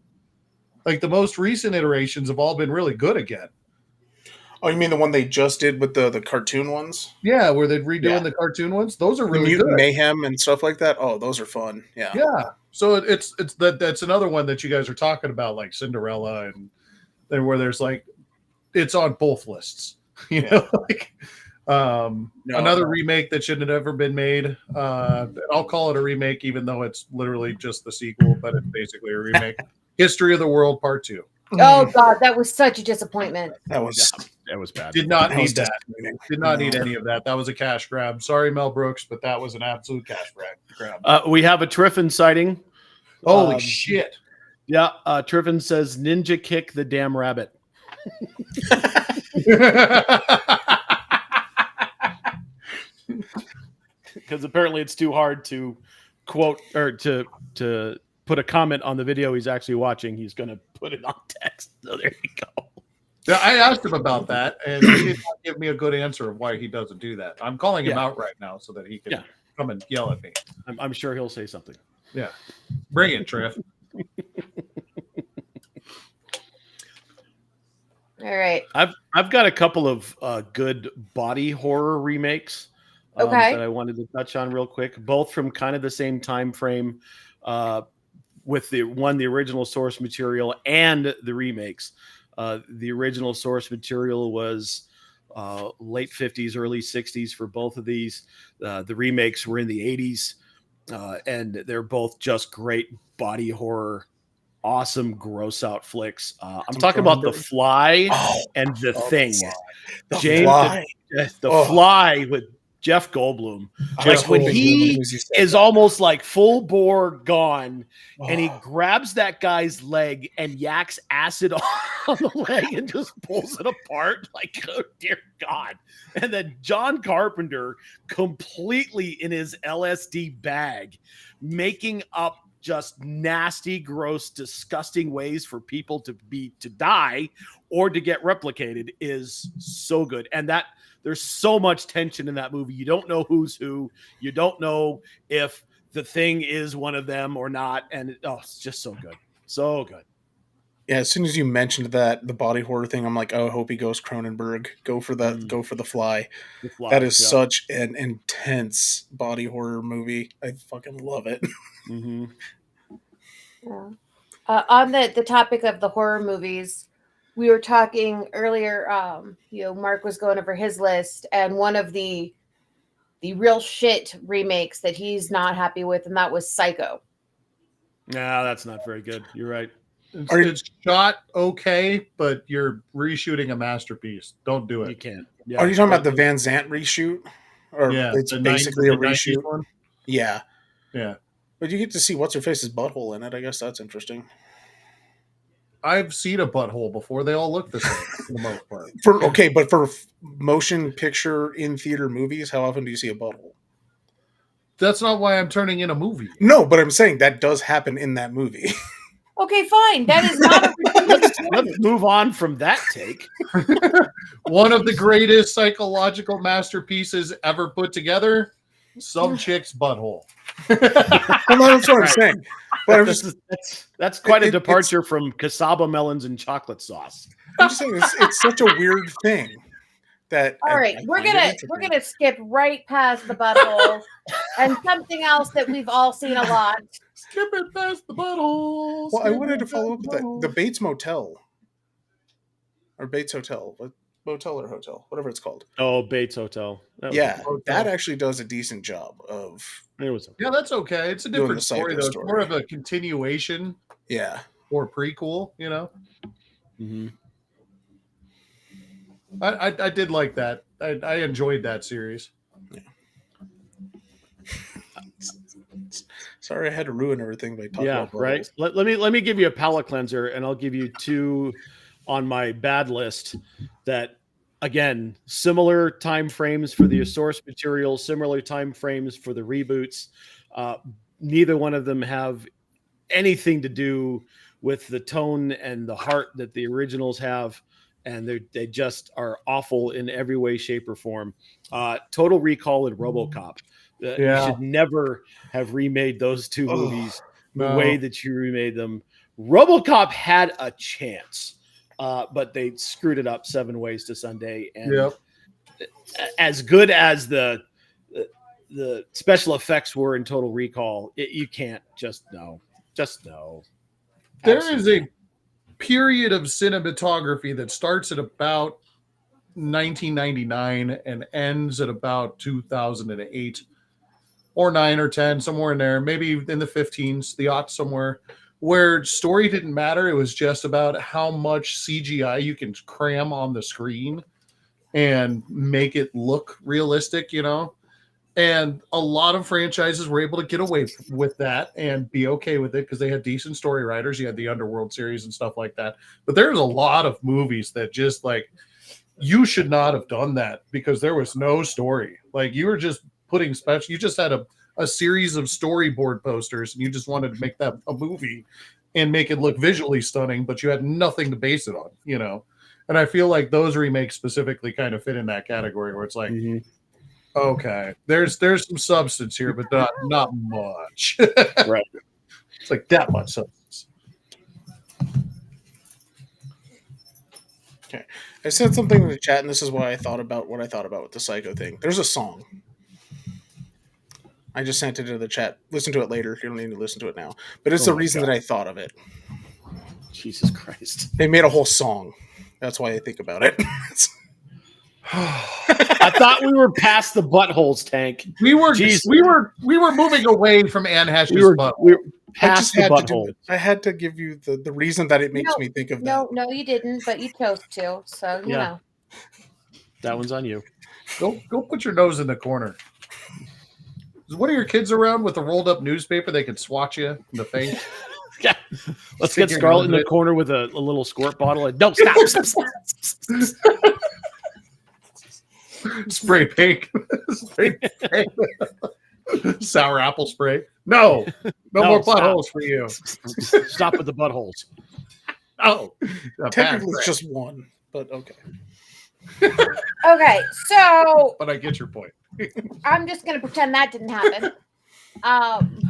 Like the most recent iterations have all been really good again.
Oh, you mean the one they just did with the cartoon ones?
Yeah, where they're redoing
Yeah.
the cartoon ones. Those are
The
really
Mutant
good.
Mayhem and stuff like that. Oh, those are fun. Yeah.
Yeah. So that's another one that you guys are talking about, like Cinderella, and then where there's like it's on both lists. You know, like another remake that shouldn't have ever been made. I'll call it a remake, even though it's literally just the sequel, but it's basically a remake. History of the World Part 2.
Oh God, that was such a disappointment.
That was
bad.
Did not
that
need
was
that.
disappointing.
Did not need any of that. That was a cash grab. Sorry, Mel Brooks, but that was an absolute cash grab.
We have a Triffin sighting.
Holy shit.
Yeah, Triffin says ninja kick the damn rabbit. Because apparently it's too hard to quote or to put a comment on the video he's actually watching. He's going to put it on text. So there you go.
Yeah, I asked him about that, and he did not give me a good answer of why he doesn't do that. I'm calling him out right now so that he can come and yell at me.
I'm sure he'll say something.
Yeah. Bring it, Triff.
All right.
I've got a couple of good body horror remakes that I wanted to touch on real quick, both from kind of the same time frame, with the original source material and the remakes. The original source material was late 50s, early 60s for both of these. The remakes were in the 80s, and they're both just great body horror, awesome gross out flicks. I'm talking about The Fly and The Thing. The Fly with Jeff Goldblum. Like when he is almost like full bore gone, and he grabs that guy's leg and yaks acid on the leg and just pulls it apart. Like, oh dear God. And then John Carpenter, completely in his LSD bag, making up just nasty, gross, disgusting ways for people to die or to get replicated is so good. And there's so much tension in that movie. You don't know who's who. You don't know if the thing is one of them or not, and it's just so good, so good.
Yeah, as soon as you mentioned that the body horror thing, I'm like, oh, I hope he goes Cronenberg. Go for the Fly.
The Fly,
That is
yeah.
such an intense body horror movie. I fucking love it.
Mm-hmm.
Yeah. On the topic of the horror movies, we were talking earlier. Mark was going over his list, and one of the real shit remakes that he's not happy with, and that was Psycho.
Nah, that's not very good. You're right.
It's shot okay, but you're reshooting a masterpiece. Don't do
You
it.
can't. Yeah.
Are you talking about the Van Zant reshoot? Or
Yeah,
it's
the
basically a
90s
reshoot?
one.
Yeah.
Yeah.
But you get to see what's her face's butthole in it. I guess that's interesting.
I've seen a butthole before. They all look the same for the most part.
But for motion picture in theater movies, how often do you see a butthole?
That's not why I'm turning in a movie.
No, but I'm saying that does happen in that movie.
Okay, fine. That is not a
Let's move on from that take.
One of the greatest psychological masterpieces ever put together. Some chick's butthole.
Well, that's what I'm saying. But I'm just
That's quite a departure from cassava melons and chocolate sauce.
I'm just saying it's such a weird thing that.
All right, we're gonna skip right past the butthole and something else that we've all seen a lot.
Skip it past the butthole.
Well, I wanted to follow up with that. The Bates Motel. Or Bates Hotel. Motel or hotel, whatever it's called.
Oh, Bates Hotel.
That actually does a decent job of.
It was okay.
Yeah, that's okay. It's a different story, though. It's
story.
more of a continuation.
Yeah.
Or prequel, you know?
Mm-hmm.
I did like that. I enjoyed that series.
Yeah. Sorry, I had to ruin everything by talking about
right. Let me give you a palate cleanser, and I'll give you two on my bad list that, again, similar time frames for the source material, similar time frames for the reboots. Neither one of them have anything to do with the tone and the heart that the originals have, and they just are awful in every way, shape, or form. Total Recall and RoboCop. You should never have remade those two movies the way that you remade them. RoboCop had a chance, but they screwed it up 7 Ways to Sunday. And as good as the special effects were in Total Recall, you can't just no.
There is a period of cinematography that starts at about 1999 and ends at about 2008 or 9 or 10, somewhere in there, maybe in the 15s, the aughts somewhere, where story didn't matter. It was just about how much CGI you can cram on the screen and make it look realistic, you know? And a lot of franchises were able to get away with that and be okay with it because they had decent story writers. You had the Underworld series and stuff like that. But there's a lot of movies that just like, you should not have done that because there was no story. Like you were just putting special, you just had a series of storyboard posters and you just wanted to make that a movie and make it look visually stunning, but you had nothing to base it on, you know? And I feel like those remakes specifically kind of fit in that category where it's like, okay, there's some substance here, but not much.
Right.
It's like that much substance.
Okay. I said something in the chat, and this is why I thought about what I thought about with the Psycho thing. There's a song. I just sent it into the chat. Listen to it later. You don't need to listen to it now. But it's the reason that I thought of it.
Jesus Christ.
They made a whole song. That's why I think about it.
I thought we were past the buttholes tank.
We were moving away from Anne Hesh's butt.
We were past the butthole.
I had to give you the reason that it makes me think of that.
No, you didn't, but you chose to. So you know.
That one's on you.
Go put your nose in the corner. Is one of your kids around with a rolled up newspaper they could swat you in the face?
Yeah. Let's get Scarlett in the corner with a little squirt bottle. And, no, stop.
Spray paint. Spray paint. Sour apple spray. No more buttholes for you.
Stop with the buttholes.
Oh,
technically it's just one, but okay.
Okay, so
but I get your point.
I'm just going to pretend that didn't happen. Um,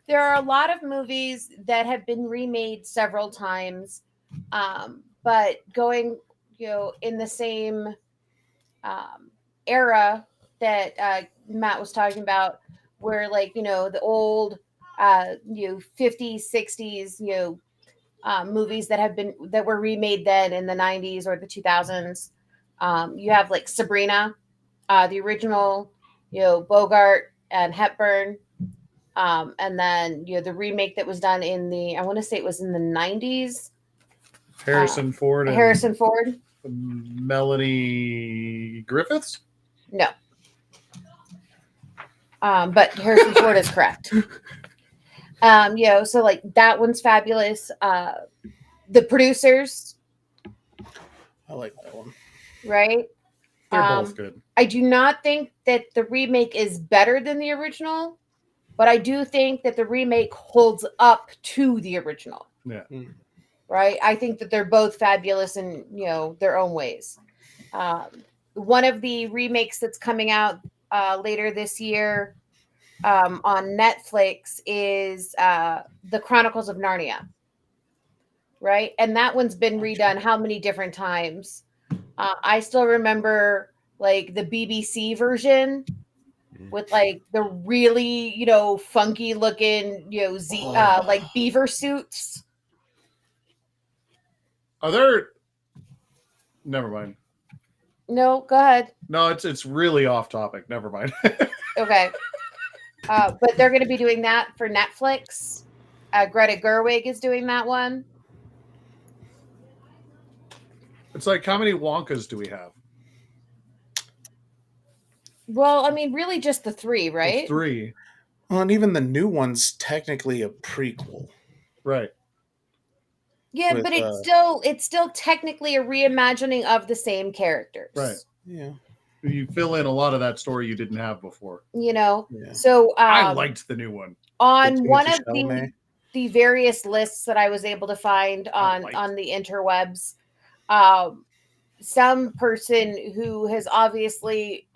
there are a lot of movies that have been remade several times, but going, in the same era that Matt was talking about, where like the old 50s, 60s, movies that were remade then in the 90s or the 2000s. You have like Sabrina, the original, Bogart and Hepburn, and then the remake that was done in I want to say it was in the 90s.
Harrison Ford and
Harrison Ford.
Melanie Griffiths.
No, but Harrison Ford is correct. So like that one's fabulous. The Producers,
I like that one.
right?
They're both good.
I do not think that the remake is better than the original, but I do think that the remake holds up to the original.
Yeah.
Right? I think that they're both fabulous in their own ways. One of the remakes that's coming out later this year on Netflix is The Chronicles of Narnia. Right? And that one's been redone how many different times? I still remember like the BBC version with like the really, funky looking, like beaver suits.
Are there? Never mind.
No, go ahead.
No, it's really off topic. Never mind.
Okay. But they're going to be doing that for Netflix. Greta Gerwig is doing that one.
It's like, how many Wonkas do we have?
Well, I mean, really just the three, right?
The three.
Well, and even the new one's technically a prequel.
Right.
Yeah,
With,
but it's still technically a reimagining of the same characters.
Right.
Yeah.
You fill in a lot of that story you didn't have before.
Yeah.
So
I liked the new one.
On one of
Chalamet.
the various lists that I was able to find on the interwebs, some person who has obviously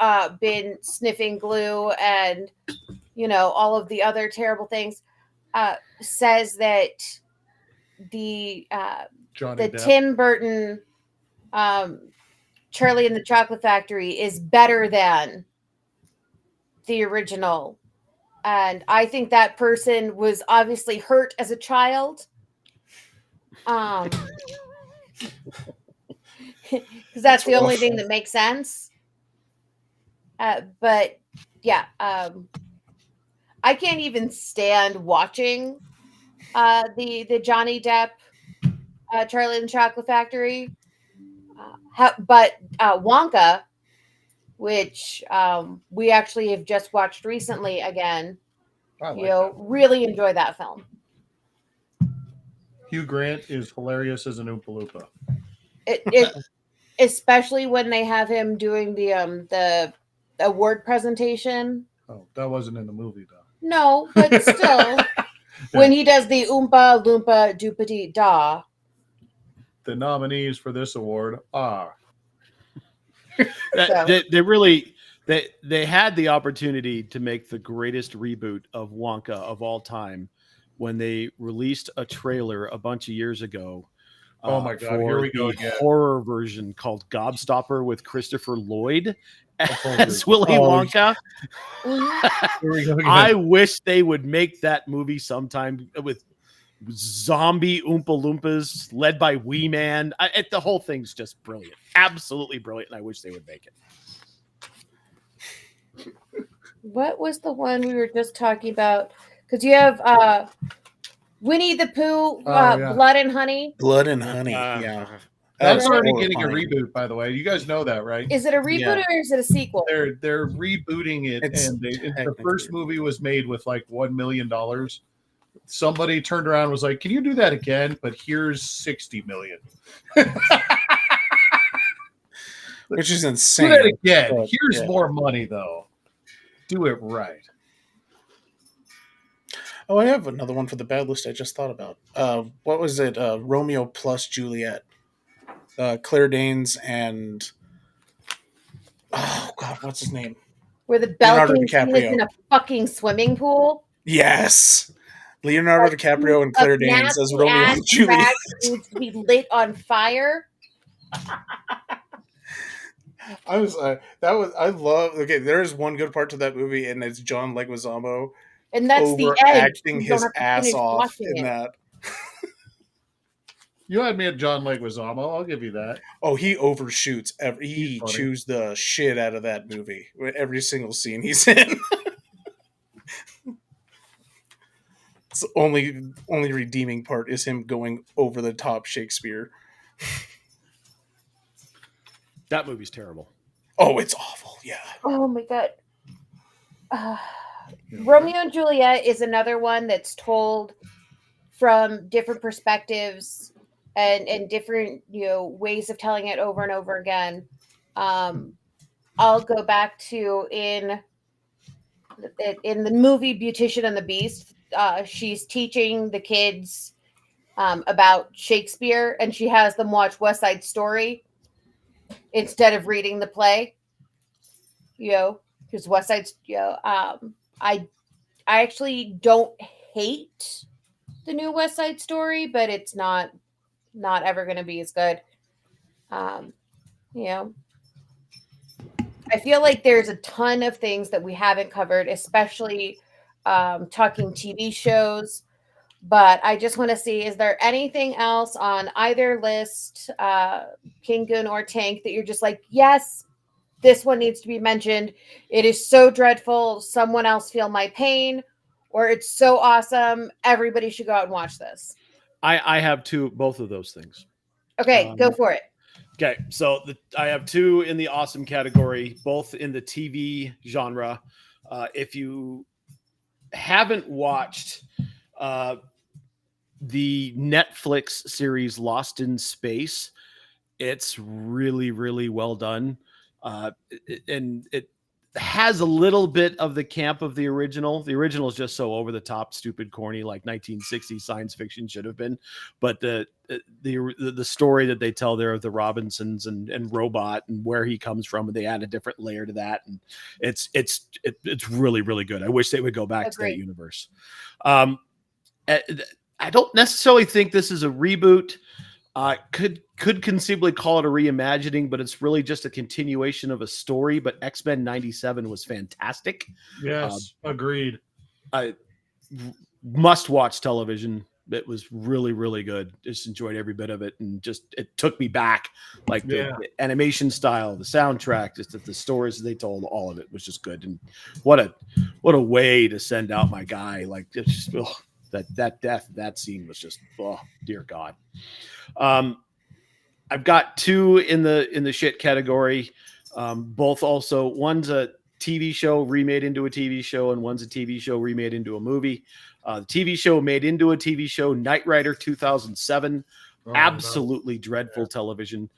been sniffing glue and all of the other terrible things says that the
Johnny Depp.
Tim Burton Charlie and the Chocolate Factory is better than the original. And I think that person was obviously hurt as a child. Because that's the only thing that makes sense. But yeah, I can't even stand watching the Johnny Depp Charlie and the Chocolate Factory. But Wonka, which we actually have just watched recently again, really enjoy that film.
Hugh Grant is hilarious as an Oompa Loompa.
It especially when they have him doing the award presentation.
Oh, that wasn't in the movie though.
No, but still, when he does the Oompa Loompa Doopity Da.
The nominees for this award are.
They had the opportunity to make the greatest reboot of Wonka of all time when they released a trailer a bunch of years ago.
Oh my God! Here we go again.
Horror version called Gobstopper with Christopher Lloyd as Willy Wonka.
Here we go again.
I wish they would make that movie sometime with zombie Oompa Loompas led by Wee Man. The whole thing's just brilliant, absolutely brilliant, and I wish they would make it.
What was the one we were just talking about? Because you have Winnie the Pooh, Blood and Honey.
Blood and Honey, yeah.
That's already getting a reboot, by the way. You guys know that, right?
Is it a reboot or is it a sequel?
They're rebooting it, and the first movie was made with like $1 million. Somebody turned around and was like, "Can you do that again? But here's $60 million."
Which is insane.
Do that again. But, here's more money, though. Do it right.
Oh, I have another one for the bad list I just thought about. What was it? Romeo plus Juliet. Claire Danes and... Oh, God, what's his name?
where the
Leonardo
balcony scene is
DiCaprio.
in a fucking swimming pool.
Yes. Leonardo DiCaprio and
A
Claire Danes as
nasty
Romeo
ass
and Juliet.
crack that needs to be lit on fire.
I was I love. Okay, there is one good part to that movie, and it's John Leguizamo
And that's the end.
overacting
You don't
his
have to
ass
finish
off
watching
in
it.
that.
You had me at John Leguizamo. I'll give you that.
Oh, he overshoots. He
He's funny.
chews the shit out of that movie. Every single scene he's in. It's the only redeeming part is him going over the top Shakespeare.
That movie's terrible.
Oh, it's awful. Yeah.
Oh my god. Romeo and Juliet is another one that's told from different perspectives and different ways of telling it over and over again. I'll go back to in the movie Beautician and the Beast. She's teaching the kids about Shakespeare, and she has them watch West Side Story instead of reading the play. Because West Side, I actually don't hate the new West Side Story, but it's not ever going to be as good. I feel like there's a ton of things that we haven't covered, especially talking TV shows. But I just want to see, is there anything else on either list, King Goon or Tank, that you're just like, yes, this one needs to be mentioned. It is so dreadful. Someone else feel my pain, or it's so awesome. Everybody should go out and watch this.
I have both of those things.
Okay, go for it.
Okay, so I have two in the awesome category, both in the TV genre. If you haven't watched the Netflix series Lost in Space, it's really, really well done. And it has a little bit of the camp of the original. The original is just so over the top, stupid, corny, like 1960s science fiction should have been. But the story that they tell there of the Robinsons and Robot and where he comes from, and they add a different layer to that, and it's really, really good. I wish they would go back to that universe. I don't necessarily think this is a reboot. Could conceivably call it a reimagining, but it's really just a continuation of a story. But X-Men 97 was fantastic.
Yes, agreed.
I must watch television. It was really, really good. Just enjoyed every bit of it, and it took me back. Like the animation style, the soundtrack, just the stories they told, all of it was just good. And what a way to send out my guy. Like it's just, that scene was just, oh dear God. I've got two in the shit category. Both also, one's a TV show remade into a TV show, and one's a TV show remade into a movie. The TV show made into a TV show, Knight Rider 2007. Absolutely dreadful television.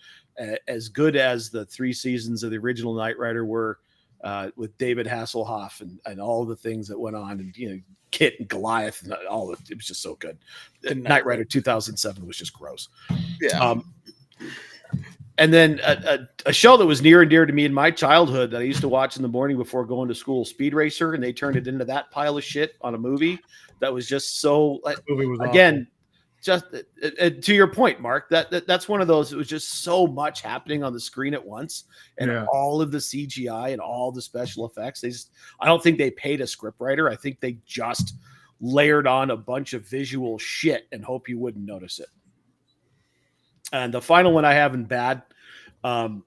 As good as the 3 seasons of the original Knight Rider were, with David Hasselhoff and all the things that went on, and Kit and Goliath and all of it. It was just so good. Knight Rider 2007 was just gross.
Yeah.
And then a show that was near and dear to me in my childhood that I used to watch in the morning before going to school, Speed Racer, and they turned it into that pile of shit on a movie that was just so.
Movie was
again, just to your point, Mark. That's one of those. It was just so much happening on the screen at once, and all of the CGI and all the special effects. I don't think they paid a scriptwriter. I think they just layered on a bunch of visual shit and hope you wouldn't notice it. And the final one I have in bad, and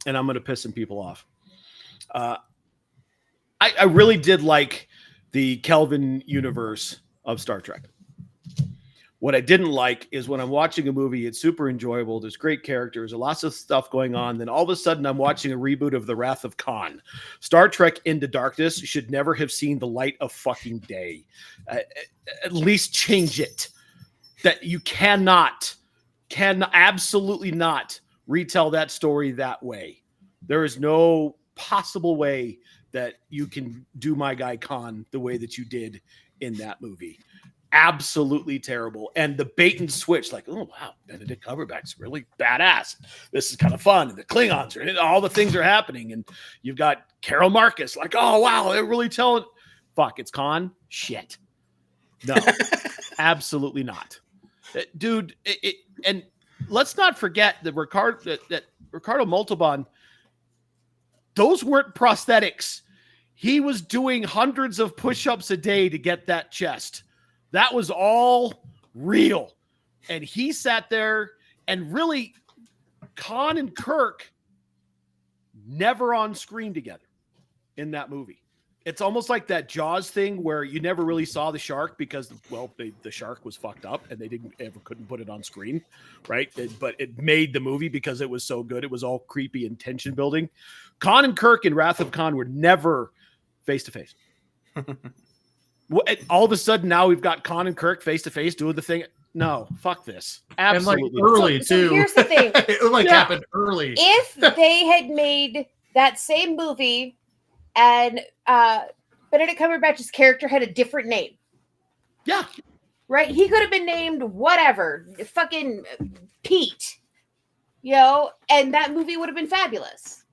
I'm going to piss some people off. I really did like the Kelvin universe of Star Trek. What I didn't like is when I'm watching a movie, it's super enjoyable. There's great characters, lots of stuff going on. Then all of a sudden I'm watching a reboot of The Wrath of Khan. Star Trek Into Darkness should never have seen the light of fucking day. At least change it. That you can absolutely not retell that story that way. There is no possible way that you can do my guy Khan the way that you did in that movie. absolutely terrible. And the bait and switch, like, oh wow, Benedict Cumberbatch's really badass. This is kind of fun. And the Klingons are, all the things are happening, and you've got Carol Marcus, like, oh wow, they're really telling. Fuck, it's Khan. Shit, no, absolutely not, dude. And let's not forget that Ricardo Montalban. Those weren't prosthetics. He was doing hundreds of push-ups a day to get that chest. That was all real. And he sat there, and really, Khan and Kirk never on screen together in that movie. It's almost like that Jaws thing where you never really saw the shark because, well, the shark was fucked up and they couldn't put it on screen, right? But it made the movie because it was so good. It was all creepy and tension building. Khan and Kirk in Wrath of Khan were never face to face. All of a sudden now we've got Khan and Kirk face to face doing the thing. No, fuck this. Absolutely.
And like early
so
too.
here's the thing.
It happened early.
If they had made that same movie and Benedict Cumberbatch's character had a different name.
Yeah.
Right? He could have been named whatever. Fucking Pete. You know, and that movie would have been fabulous.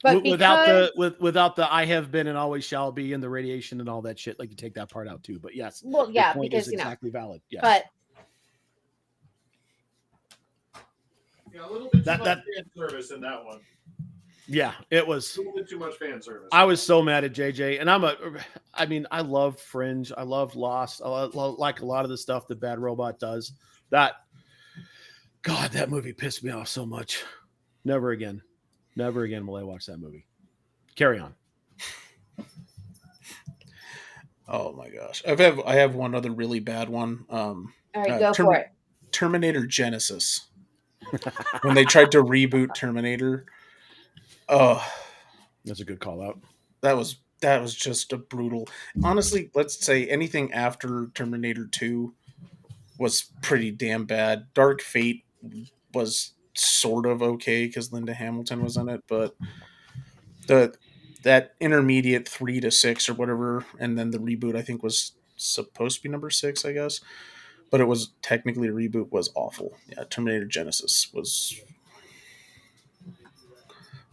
But without the I have been and always shall be and the radiation and all that shit, like you take that part out too. But yes, well, yeah,
point
because
is exactly valid. Yes.
But
yeah, a little bit too much fan service in that one.
Yeah, it was
a little bit too much fan service.
I was so mad at JJ, and I love Fringe, I love Lost, like a lot of the stuff that Bad Robot does. That movie pissed me off so much. Never again will I watch that movie. Carry on.
Oh my gosh, I have one other really bad one.
All right, go for it.
Terminator Genesis. When they tried to reboot Terminator. Oh,
that's a good call out.
That was just a brutal. Honestly, let's say anything after Terminator 2 was pretty damn bad. Dark Fate was sort of okay because Linda Hamilton was in it, but that intermediate 3 to 6 or whatever, and then the reboot I think was supposed to be number 6, I guess, but it was technically a reboot, was awful. Yeah, Terminator Genesis was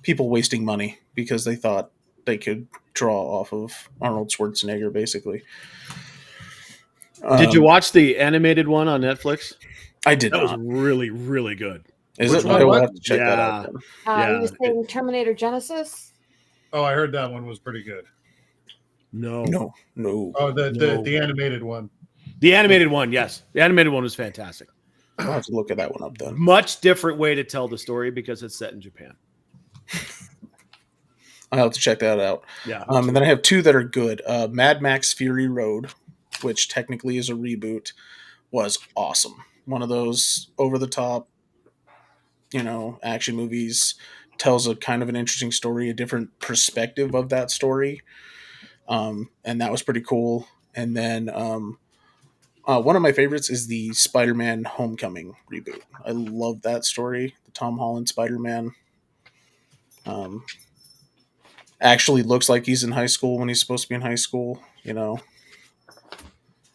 people wasting money because they thought they could draw off of Arnold Schwarzenegger, basically.
Did you watch the animated one on Netflix?
I did.
That was really, really good.
Is it? I will have to check that out.
You were saying Terminator Genesis?
Oh, I heard that one was pretty good.
No.
Oh, the animated one.
The animated one, yes. The animated one was fantastic.
I'll have to look at that one up then.
Much different way to tell the story because it's set in Japan.
I'll have to check that out.
Yeah.
And then I have 2 that are good. Mad Max Fury Road, which technically is a reboot, was awesome. One of those over-the-top, action movies. Tells a kind of an interesting story, a different perspective of that story. And that was pretty cool. And then one of my favorites is the Spider-Man Homecoming reboot. I love that story. The Tom Holland Spider-Man. Actually looks like he's in high school when he's supposed to be in high school, And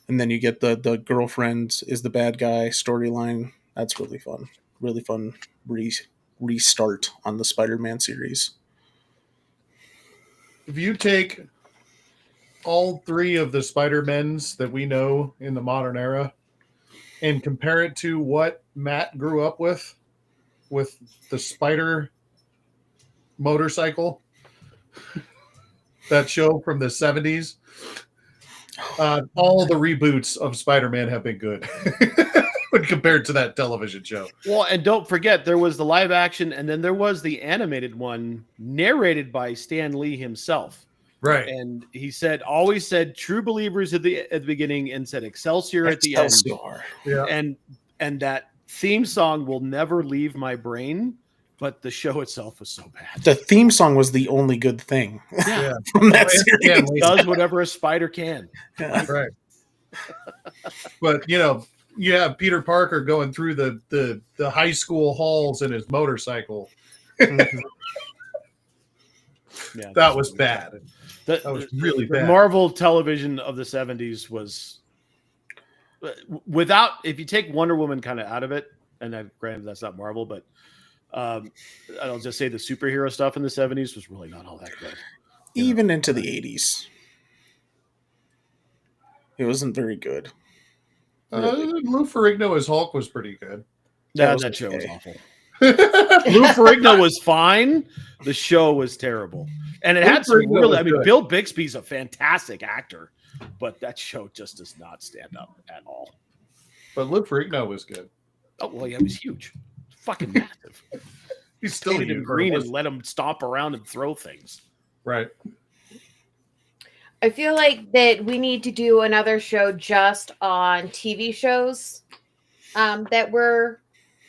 then you get the girlfriend is the bad guy storyline. That's really fun. Really fun restart on the Spider-Man series.
If you take all 3 of the Spider-Mens that we know in the modern era and compare it to what Matt grew up with the Spider motorcycle, that show from the 70s, all the reboots of Spider-Man have been good when compared to that television show.
Well, and don't forget, there was the live action, and then there was the animated one narrated by Stan Lee himself.
Right.
And he always said true believers at the beginning and said Excelsior at the end.
Yeah.
And that theme song will never leave my brain. But the show itself was so bad.
The theme song was the only good thing from that series.
It does whatever a spider can.
Yeah.
Right. But, you have Peter Parker going through the high school halls in his motorcycle.
Mm-hmm.
Yeah,
that was bad. That was really bad.
The Marvel television of the 70s was without, if you take Wonder Woman kind of out of it, and granted that's not Marvel, but I'll just say the superhero stuff in the 70s was really not all that good.
Even into the 80s. It wasn't very good.
Lou Ferrigno as Hulk was pretty good.
That show was awful. Lou Ferrigno was fine. The show was terrible. And it had some really, Bill Bixby's a fantastic actor, but that show just does not stand up at all.
But Lou Ferrigno was good.
Oh, well, yeah, he was huge. Fucking massive.
He's still
painted him green and let him stomp around and throw things.
Right.
I feel like that we need to do another show just on TV shows that were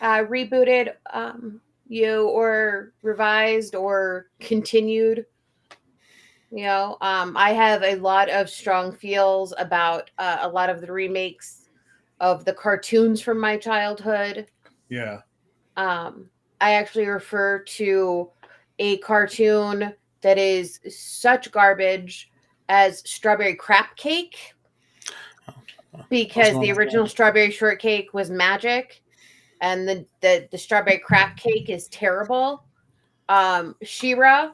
rebooted, or revised or continued. I have a lot of strong feels about a lot of the remakes of the cartoons from my childhood.
Yeah.
I actually refer to a cartoon that is such garbage as Strawberry Crap Cake, because the original Strawberry Shortcake was magic, and the Strawberry Crap Cake is terrible. She-Ra,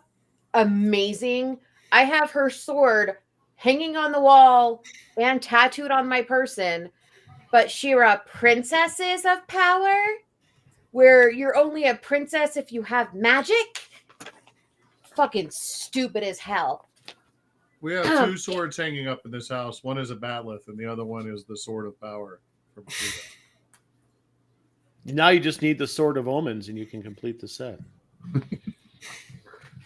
amazing. I have her sword hanging on the wall and tattooed on my person. But She-Ra, Princesses of Power, where you're only a princess if you have magic, fucking stupid as hell.
We have two swords hanging up in this house. One is a batleth, and the other one is the Sword of Power from She-Ra.
Now you just need the Sword of Omens, and you can complete the set.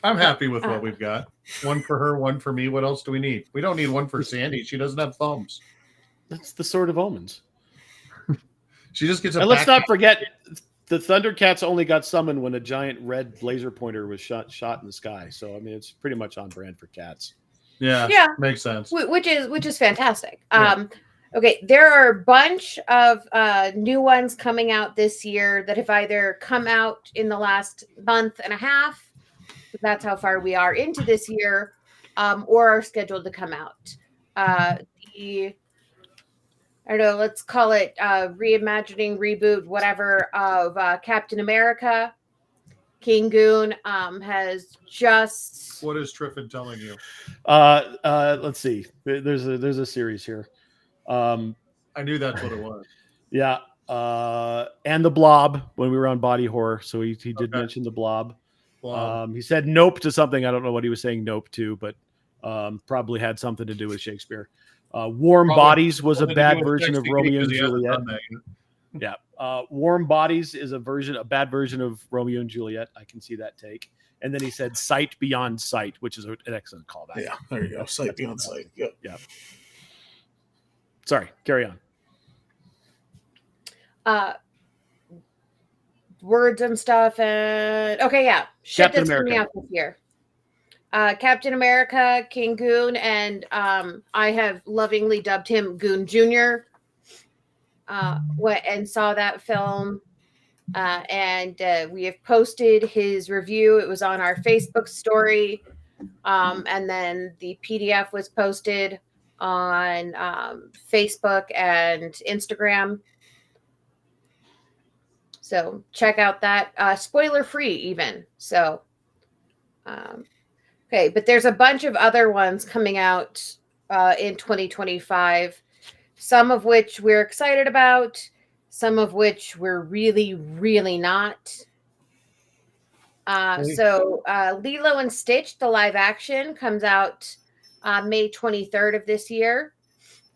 I'm happy with what we've got. One for her, one for me. What else do we need? We don't need one for Sandy. She doesn't have thumbs.
That's the Sword of Omens.
She just gets a.
And let's not forget, the Thundercats only got summoned when a giant red laser pointer was shot in the sky. So I mean, it's pretty much on brand for cats.
Yeah, makes sense.
Which is fantastic.
Yeah.
Okay, there are a bunch of new ones coming out this year that have either come out in the last month and a half, that's how far we are into this year, or are scheduled to come out. I don't know, let's call it reimagining, reboot, whatever, of Captain America. King Goon has just...
What is Triffin telling you?
Let's see. There's a series here.
I knew that's what it was.
Yeah. And the Blob when we were on Body Horror. So he did mention the Blob. He said nope to something. I don't know what he was saying nope to, but probably had something to do with Shakespeare. Warm Bodies was a bad version of Romeo and Juliet. Yeah. Warm Bodies is a bad version of Romeo and Juliet. I can see that take. And then he said Sight Beyond Sight, which is an excellent callback.
Yeah, there you go. Sight Beyond Sight. Yep.
Yeah. Sorry, carry on.
Words and stuff, and okay, yeah. Shit
Captain
that's coming out this year. Captain America, King Goon, and I have lovingly dubbed him Goon Jr. And saw that film, and we have posted his review. It was on our Facebook story, and then the PDF was posted on Facebook and Instagram. So check out that, spoiler free even. So, okay, but there's a bunch of other ones coming out in 2025, some of which we're excited about, some of which we're really, really not. So Lilo and Stitch, the live action, comes out May 23rd of this year.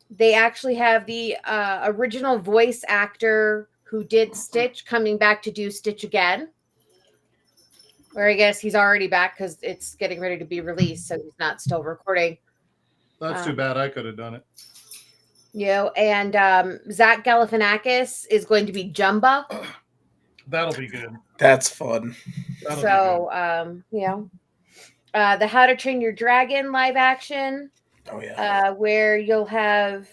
They actually have the original voice actor who did Stitch coming back to do Stitch again. Or I guess he's already back because it's getting ready to be released, so he's not still recording.
That's too bad. I could have done it.
And Zach Galifianakis is going to be Jumba.
That'll be good.
That's fun.
The How to Train Your Dragon live action.
Oh yeah.
Where you'll have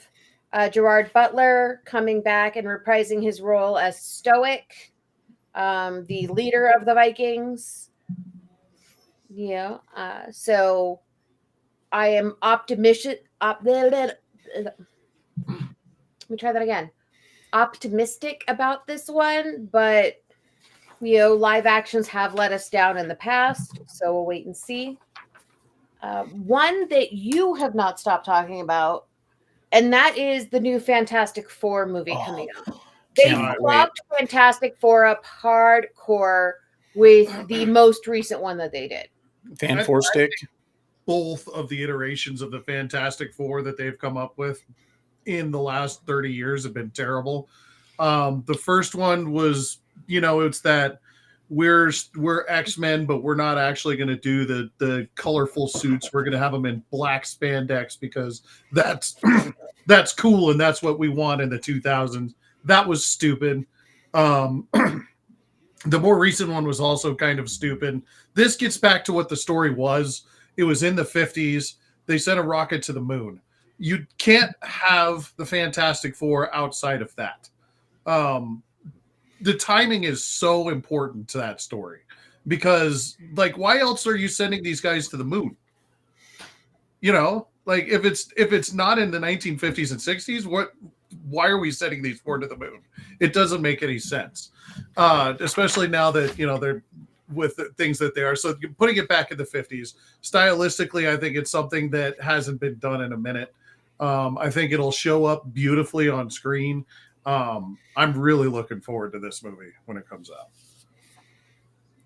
Gerard Butler coming back and reprising his role as Stoic, the leader of the Vikings. So I am optimistic. me try that again. Optimistic about this one, but live actions have let us down in the past, so we'll wait and see. One that you have not stopped talking about, and that is the new Fantastic Four movie coming out. They fucked Fantastic Four up hardcore with the most recent one that they did.
Fan Four Stick.
Both of the iterations of the Fantastic Four that they've come up with in the last 30 years have been terrible. The first one was, it's that we're X-Men, but we're not actually going to do the colorful suits. We're going to have them in black spandex because that's that's cool and that's what we want in the 2000s. That was stupid. The more recent one was also kind of stupid. This gets back to what the story was. It was in the 50s. They sent a rocket to the moon. You can't have the Fantastic Four outside of that. The timing is so important to that story because, why else are you sending these guys to the moon? If it's not in the 1950s and 60s, why are we sending these four to the moon? It doesn't make any sense, especially now that they're with the things that they are. So putting it back in the 50s, stylistically, I think it's something that hasn't been done in a minute. I think it'll show up beautifully on screen. I'm really looking forward to this movie when it comes out.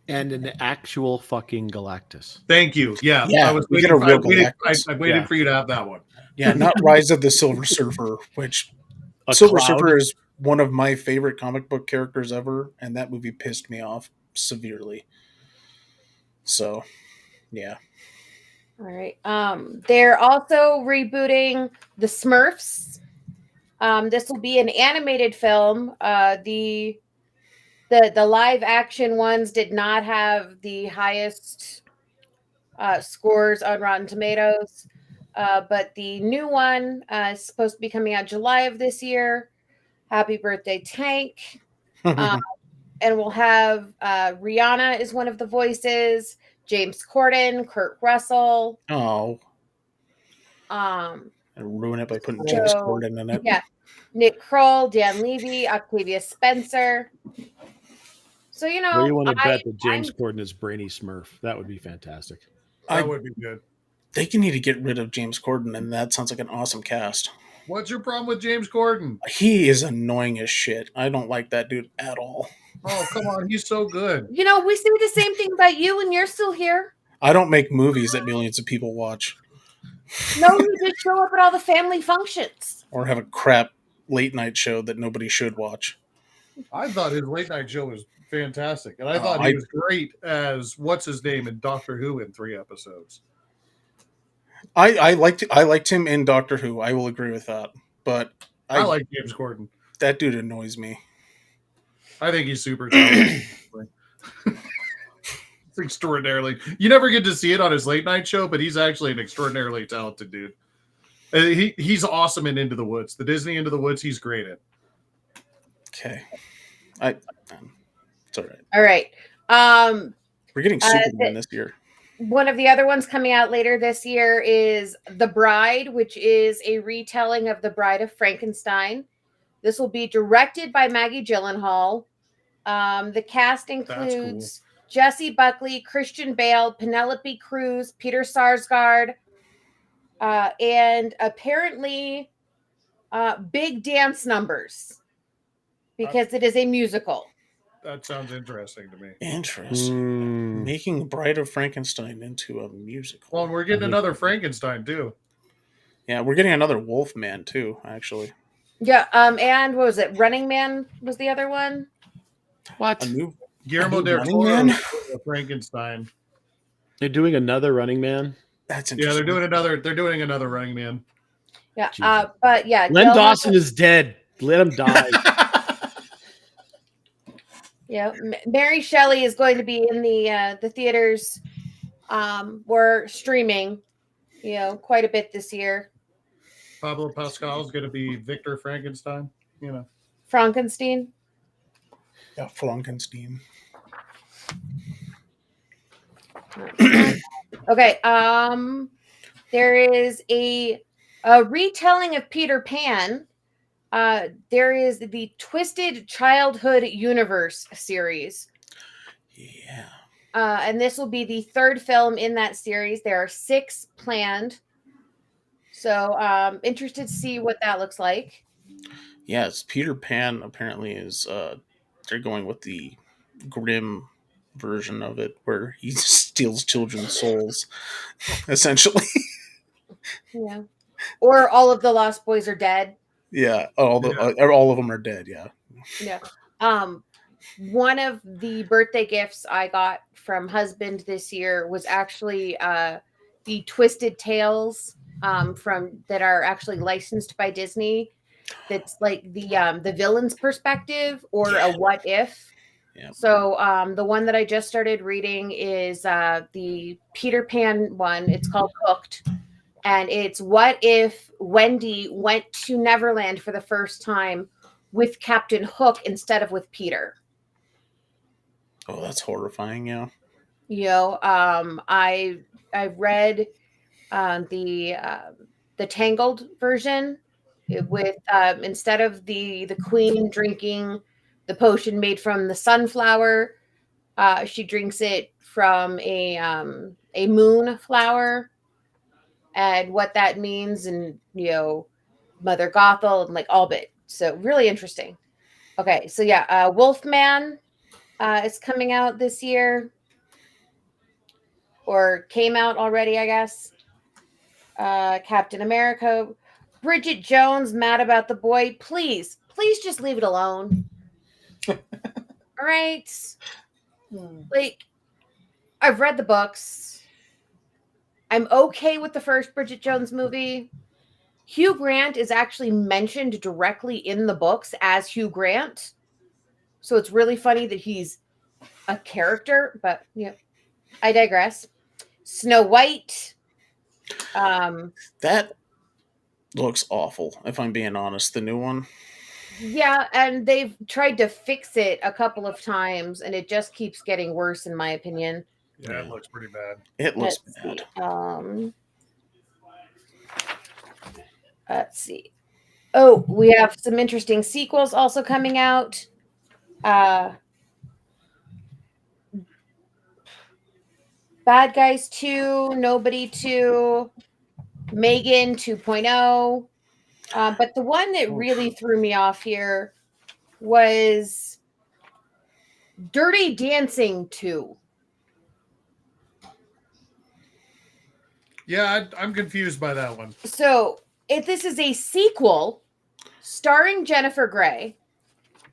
And an actual fucking Galactus.
Thank you. Yeah,
Yeah,
I was
we
waiting,
get a real
I waited for you to have that one.
Yeah, not Rise of the Silver Surfer, which Silver Surfer is one of my favorite comic book characters ever, and that movie pissed me off severely. So, yeah.
All right. They're also rebooting the Smurfs. This will be an animated film. The live action ones did not have the highest scores on Rotten Tomatoes, but the new one is supposed to be coming out July of this year. Happy birthday, Tank! And we'll have Rihanna is one of the voices. James Corden, Kurt Russell.
Oh.
And
ruin it by putting James Corden in it.
Yeah. Nick Kroll, Dan Levy, Octavia Spencer. So,
Where do you want to bet that James Corden is Brainy Smurf? That would be fantastic.
That would be good.
They can need to get rid of James Corden, and that sounds like an awesome cast.
What's your problem with James Corden?
He is annoying as shit. I don't like that dude at all.
Oh, come on. He's so good.
We say the same thing about you, and you're still here.
I don't make movies that millions of people watch.
No, you just show up at all the family functions.
Or have a crap late night show that nobody should watch.
I thought his late night show was fantastic. And I thought he was great as what's-his-name in Doctor Who in 3 episodes.
I liked him in Doctor Who. I will agree with that. But
I like James Corden.
That dude annoys me.
I think he's super talented. It's extraordinarily. You never get to see it on his late night show, but he's actually an extraordinarily talented dude. He's awesome in Into the Woods. The Disney Into the Woods, he's great at.
Okay. It's all right.
All right.
We're getting Superman this year.
One of the other ones coming out later this year is The Bride, which is a retelling of The Bride of Frankenstein. This will be directed by Maggie Gyllenhaal. The cast includes Jessie Buckley, Christian Bale, Penelope Cruz, Peter Sarsgaard, and apparently big dance numbers because it is a musical.
That sounds interesting to me.
Interesting. Making Bride of Frankenstein into a musical.
Well, and we're getting another Frankenstein, too.
Yeah, we're getting another Wolfman, too, actually.
Yeah, and what was it? Running Man was the other one?
What?
Guillermo del Toro, Frankenstein.
They're doing another Running Man?
That's interesting.
Yeah, they're doing another Running Man.
Yeah, but yeah.
Len Dawson is dead. Let him die.
Yeah, Mary Shelley is going to be in the theaters. We're streaming, quite a bit this year.
Pablo Pascal is going to be Victor Frankenstein.
Frankenstein.
Yeah, Frankenstein.
Okay. There is a retelling of Peter Pan. There is the Twisted Childhood Universe series.
Yeah.
And this will be the third film in that series. There are 6 planned. So interested to see what that looks like.
Yes, Peter Pan apparently is they're going with the grim version of it where he steals children's souls, essentially.
Yeah. Or all of the Lost Boys are dead.
Yeah, all of them are dead, yeah.
Yeah. One of the birthday gifts I got from husband this year was actually the Twisted Tales from that are actually licensed by Disney. That's like the villain's perspective or a what if.
Yeah.
So the one that I just started reading is the Peter Pan one. It's called Hooked. And it's what if Wendy went to Neverland for the first time with Captain Hook instead of with Peter.
Oh, that's horrifying, yeah.
You know, I read the Tangled version with instead of the queen drinking the potion made from the sunflower, she drinks it from a moon flower, and what that means, and Mother Gothel and like all bit. So really interesting. Okay, so yeah, Wolfman is coming out this year. Or came out already, I guess. Captain America. Bridget Jones, mad about the boy. Please just leave it alone. All right. Like, I've read the books. I'm okay with the first Bridget Jones movie. Hugh Grant is actually mentioned directly in the books as Hugh Grant. So it's really funny that he's a character, but I digress. Snow White.
That looks awful, if I'm being honest, the new one.
Yeah, and they've tried to fix it a couple of times, and it just keeps getting worse, in my opinion.
Yeah, it looks pretty bad.
It looks
Let's
bad.
Let's see. Oh, we have some interesting sequels also coming out. Bad Guys 2, Nobody 2, Megan 2.0. But the one that really threw me off here was Dirty Dancing 2.
Yeah, I'm confused by that one.
So, if this is a sequel starring Jennifer Grey,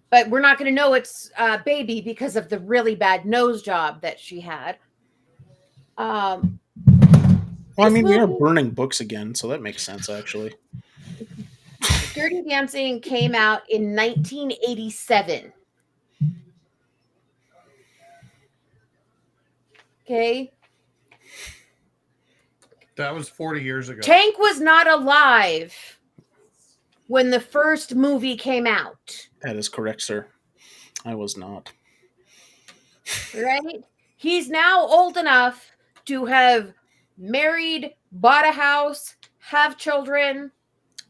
but we're not going to know it's Baby because of the really bad nose job that she had.
Well, I mean, we are burning books again, so that makes sense, actually.
Dirty Dancing came out in 1987. Okay.
That was 40 years ago.
Tank was not alive when the first movie came out.
That is correct, sir. I was not.
Right? He's now old enough to have married, bought a house, have children,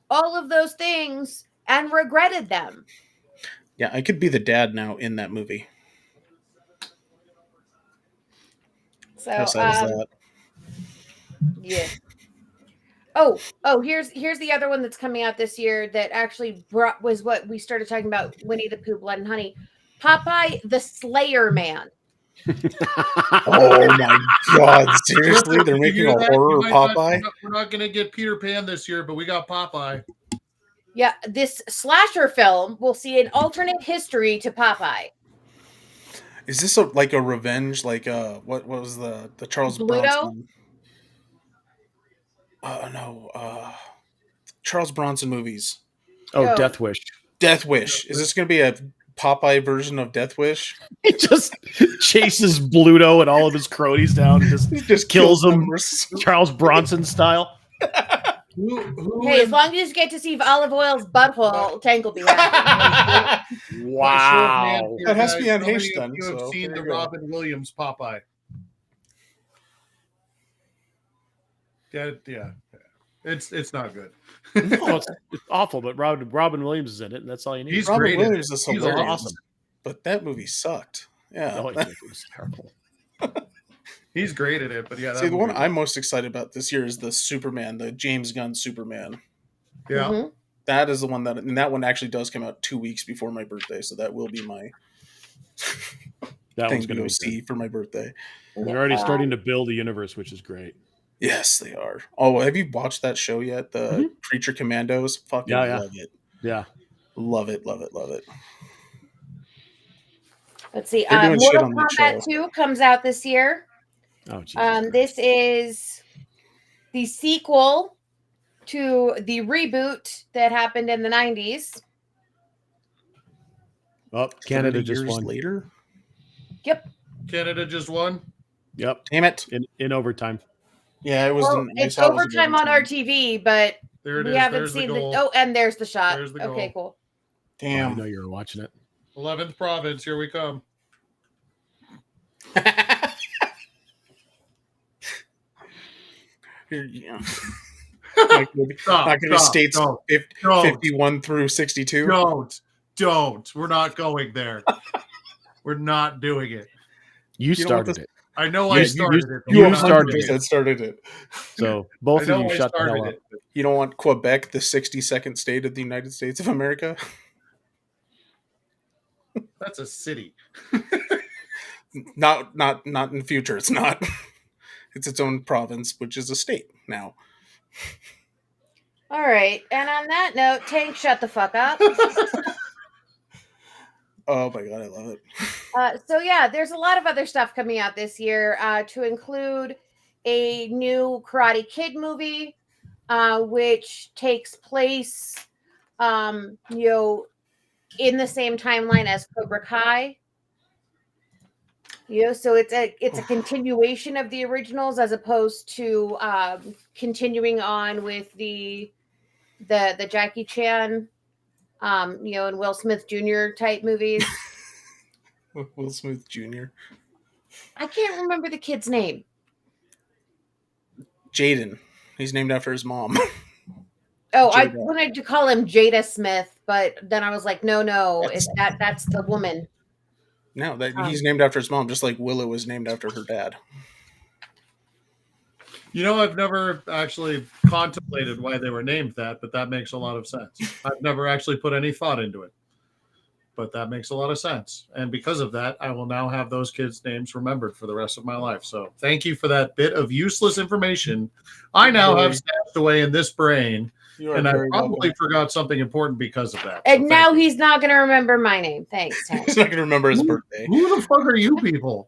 all of those things, and regretted them.
Yeah, I could be the dad now in that movie.
So,
how sad is that?
Yeah. Oh, here's the other one that's coming out this year that actually was what we started talking about, Winnie the Pooh, Blood and Honey. Popeye the Slayer Man.
Oh my God! Seriously, they're making a horror Popeye.
We're not going to get Peter Pan this year, but we got Popeye.
Yeah, this slasher film will see an alternate history to Popeye.
Is this like a revenge? Like what was the Charles Bronson? Charles Bronson movies.
Oh, Death Wish.
Death Wish. Is this going to be a Popeye version of Death Wish?
He just chases Bluto and all of his cronies down and just kills them Charles Bronson style.
Hey, as long as you get to see Olive Oil's butthole, Tank will be happy.
Wow.
That has to be unhinged then.
You have seen the Robin Williams Popeye. Yeah. It's not good.
No, it's awful, but Robin Williams is in it, and that's all you need.
He's
Robin
great in
Williams
it.
is
He's
hilarious,
awesome.
but that movie sucked. Yeah.
Oh, it was terrible.
He's great at it, but yeah.
See, the
movie
one I'm most excited about this year is the Superman, the James Gunn Superman.
Yeah.
Mhm.
That is the one and that one actually does come out 2 weeks before my birthday, so that will be my
That
thing
one's
to
going to
go
be
see
good.
for my birthday.
They're already starting to build a universe, which is great.
Yes, they are. Oh, have you watched that show yet? The
Mhm.
Creature Commandos? Fucking
Yeah.
love it.
Yeah.
Love it, love it, love it.
Let's see.
They're doing shit
Mortal
on that
Kombat
show.
2 comes out this year.
Oh, Jesus.
This is the sequel to the reboot that happened in the 90s.
Oh, Canada
30
just
years
won.
later?
Yep.
Canada just won.
Yep.
Damn it.
In overtime.
Yeah, it was.
Well, it's overtime on our TV, but
There it
we
is.
haven't
There's
seen
the
the.
goal.
Oh, and there's the shot.
There's the
Okay,
goal.
cool.
Oh, I
Damn.
know you were watching it.
11th province. Here we come.
Yeah. Not going to states
Don't.
51 through 62.
Don't. We're not going there. We're not doing it.
You
You know what
started it.
I know
Yeah,
I
you-
started it. but
you
we're not
started
doing
it.
100% started it.
So both
I
of
know
you
I
shut the hell
started
up.
it.
You don't want Quebec, the 62nd state of the United States of America?
That's a city.
Not in the future. It's not. It's its own province, which is a state now.
All right. And on that note, Tank, shut the fuck up.
Oh my god, I love it.
So yeah, there's a lot of other stuff coming out this year, to include a new Karate Kid movie, which takes place, in the same timeline as Cobra Kai. So it's a continuation of the originals as opposed to continuing on with the Jackie Chan, and Will Smith Jr. type movies.
Will Smith Jr.
I can't remember the kid's name.
Jaden. He's named after his mom.
Oh, I
Jada.
wanted to call him Jada Smith, but then I was like, no, that's the woman.
No, he's named after his mom, just like Willow was named after her dad.
I've never actually contemplated why they were named that, but that makes a lot of sense. I've never actually put any thought into it, but that makes a lot of sense. And because of that, I will now have those kids' names remembered for the rest of my life. So thank you for that bit of useless information. I now have stashed away in this brain, and I probably forgot something important because of that.
And now he's not going to remember my name. Thanks, Tank.
He's not going to remember his birthday.
Who the fuck are you people?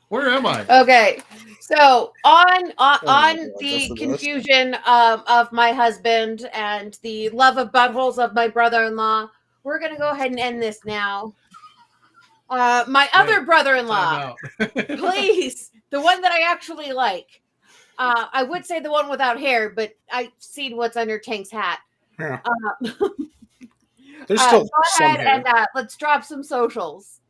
Where am I?
Okay. So on
God,
the
that's the
confusion of my husband and the love of buttholes of my brother-in-law, we're going to go ahead and end this now. My other brother-in-law, please, the one that I actually like. I would say the one without hair, but I've seen what's under Tank's hat.
Yeah. There's still
go
some
ahead
hair.
and let's drop some socials.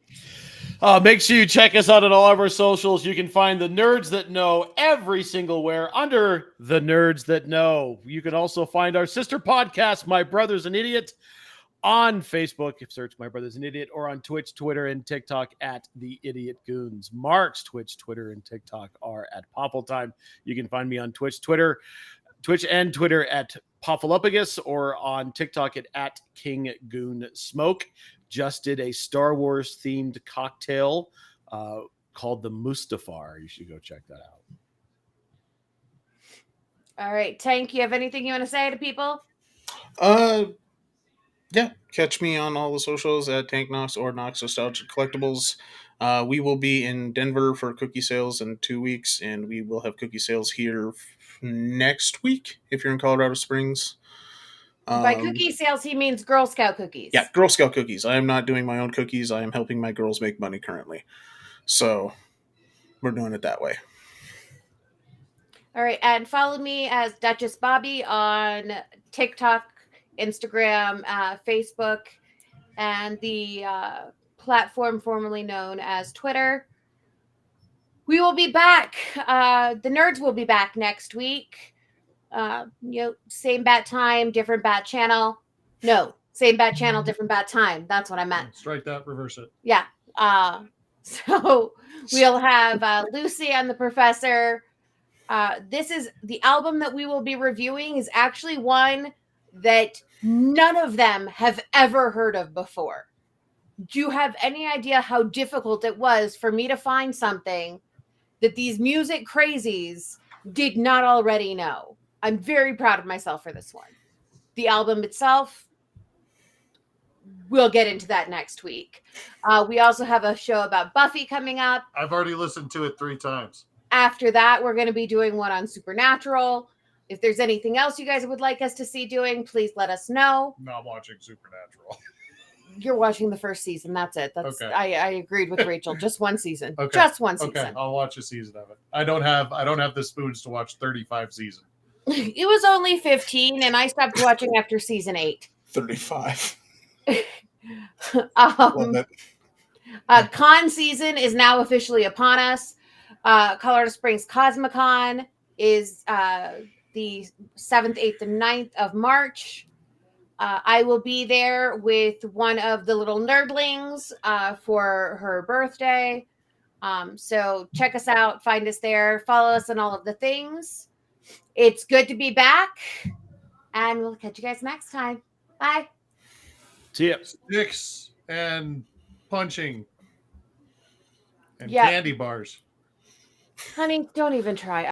Make sure you check us out on all of our socials. You can find the Nerds That Know every single where under the Nerds That Know. You can also find our sister podcast, My Brother's an Idiot, on Facebook. If search My Brother's an Idiot, or on Twitch, Twitter, and TikTok at The Idiot Goons. Mark's Twitch, Twitter, and TikTok are at Poppletime. You can find me on Twitch and Twitter at Poffalopagus, or on TikTok at King Goon Smoke. Just did a Star Wars themed cocktail called the Mustafar. You should go check that out.
All right, Tank, you have anything you want to say to people?
Yeah, catch me on all the socials at Tank Knox or Knox Nostalgia Collectibles. We will be in Denver for cookie sales in 2 weeks, and we will have cookie sales here next week if you're in Colorado Springs.
By cookie sales, he means Girl Scout cookies.
Yeah, Girl Scout cookies. I am not doing my own cookies. I am helping my girls make money currently. So we're doing it that way.
All right, and follow me as Duchess Bobby on TikTok, Instagram, Facebook, and the platform formerly known as Twitter. We will be back. The nerds will be back next week. Same bat time, different bat channel. No, same bat channel, different bat time. That's what I meant.
Strike that, reverse it.
Yeah. So we'll have Lucy and the Professor. This is the album that we will be reviewing is actually one that none of them have ever heard of before. Do you have any idea how difficult it was for me to find something that these music crazies did not already know? I'm very proud of myself for this one. The album itself, we'll get into that next week. We also have a show about Buffy coming up.
I've already listened to it 3 times.
After that, we're going to be doing one on Supernatural. If there's anything else you guys would like us to see doing, please let us know.
Not watching Supernatural.
You're watching the first season. That's it. That's
Okay.
I agreed with Rachel. Just one season.
Okay.
Just one season.
Okay, I'll watch a season of it. I don't have the spoons to watch 35 seasons.
It was only 15, and I stopped watching after season 8.
35.
Con season is now officially upon us. Colorado Springs Cosmicon is the 7th, 8th, and 9th of March. I will be there with one of the little nerdlings for her birthday. So check us out, find us there, follow us on all of the things. It's good to be back, and we'll catch you guys next time. Bye.
See ya.
Sticks and punching and
Yeah.
candy bars.
Honey, don't even try.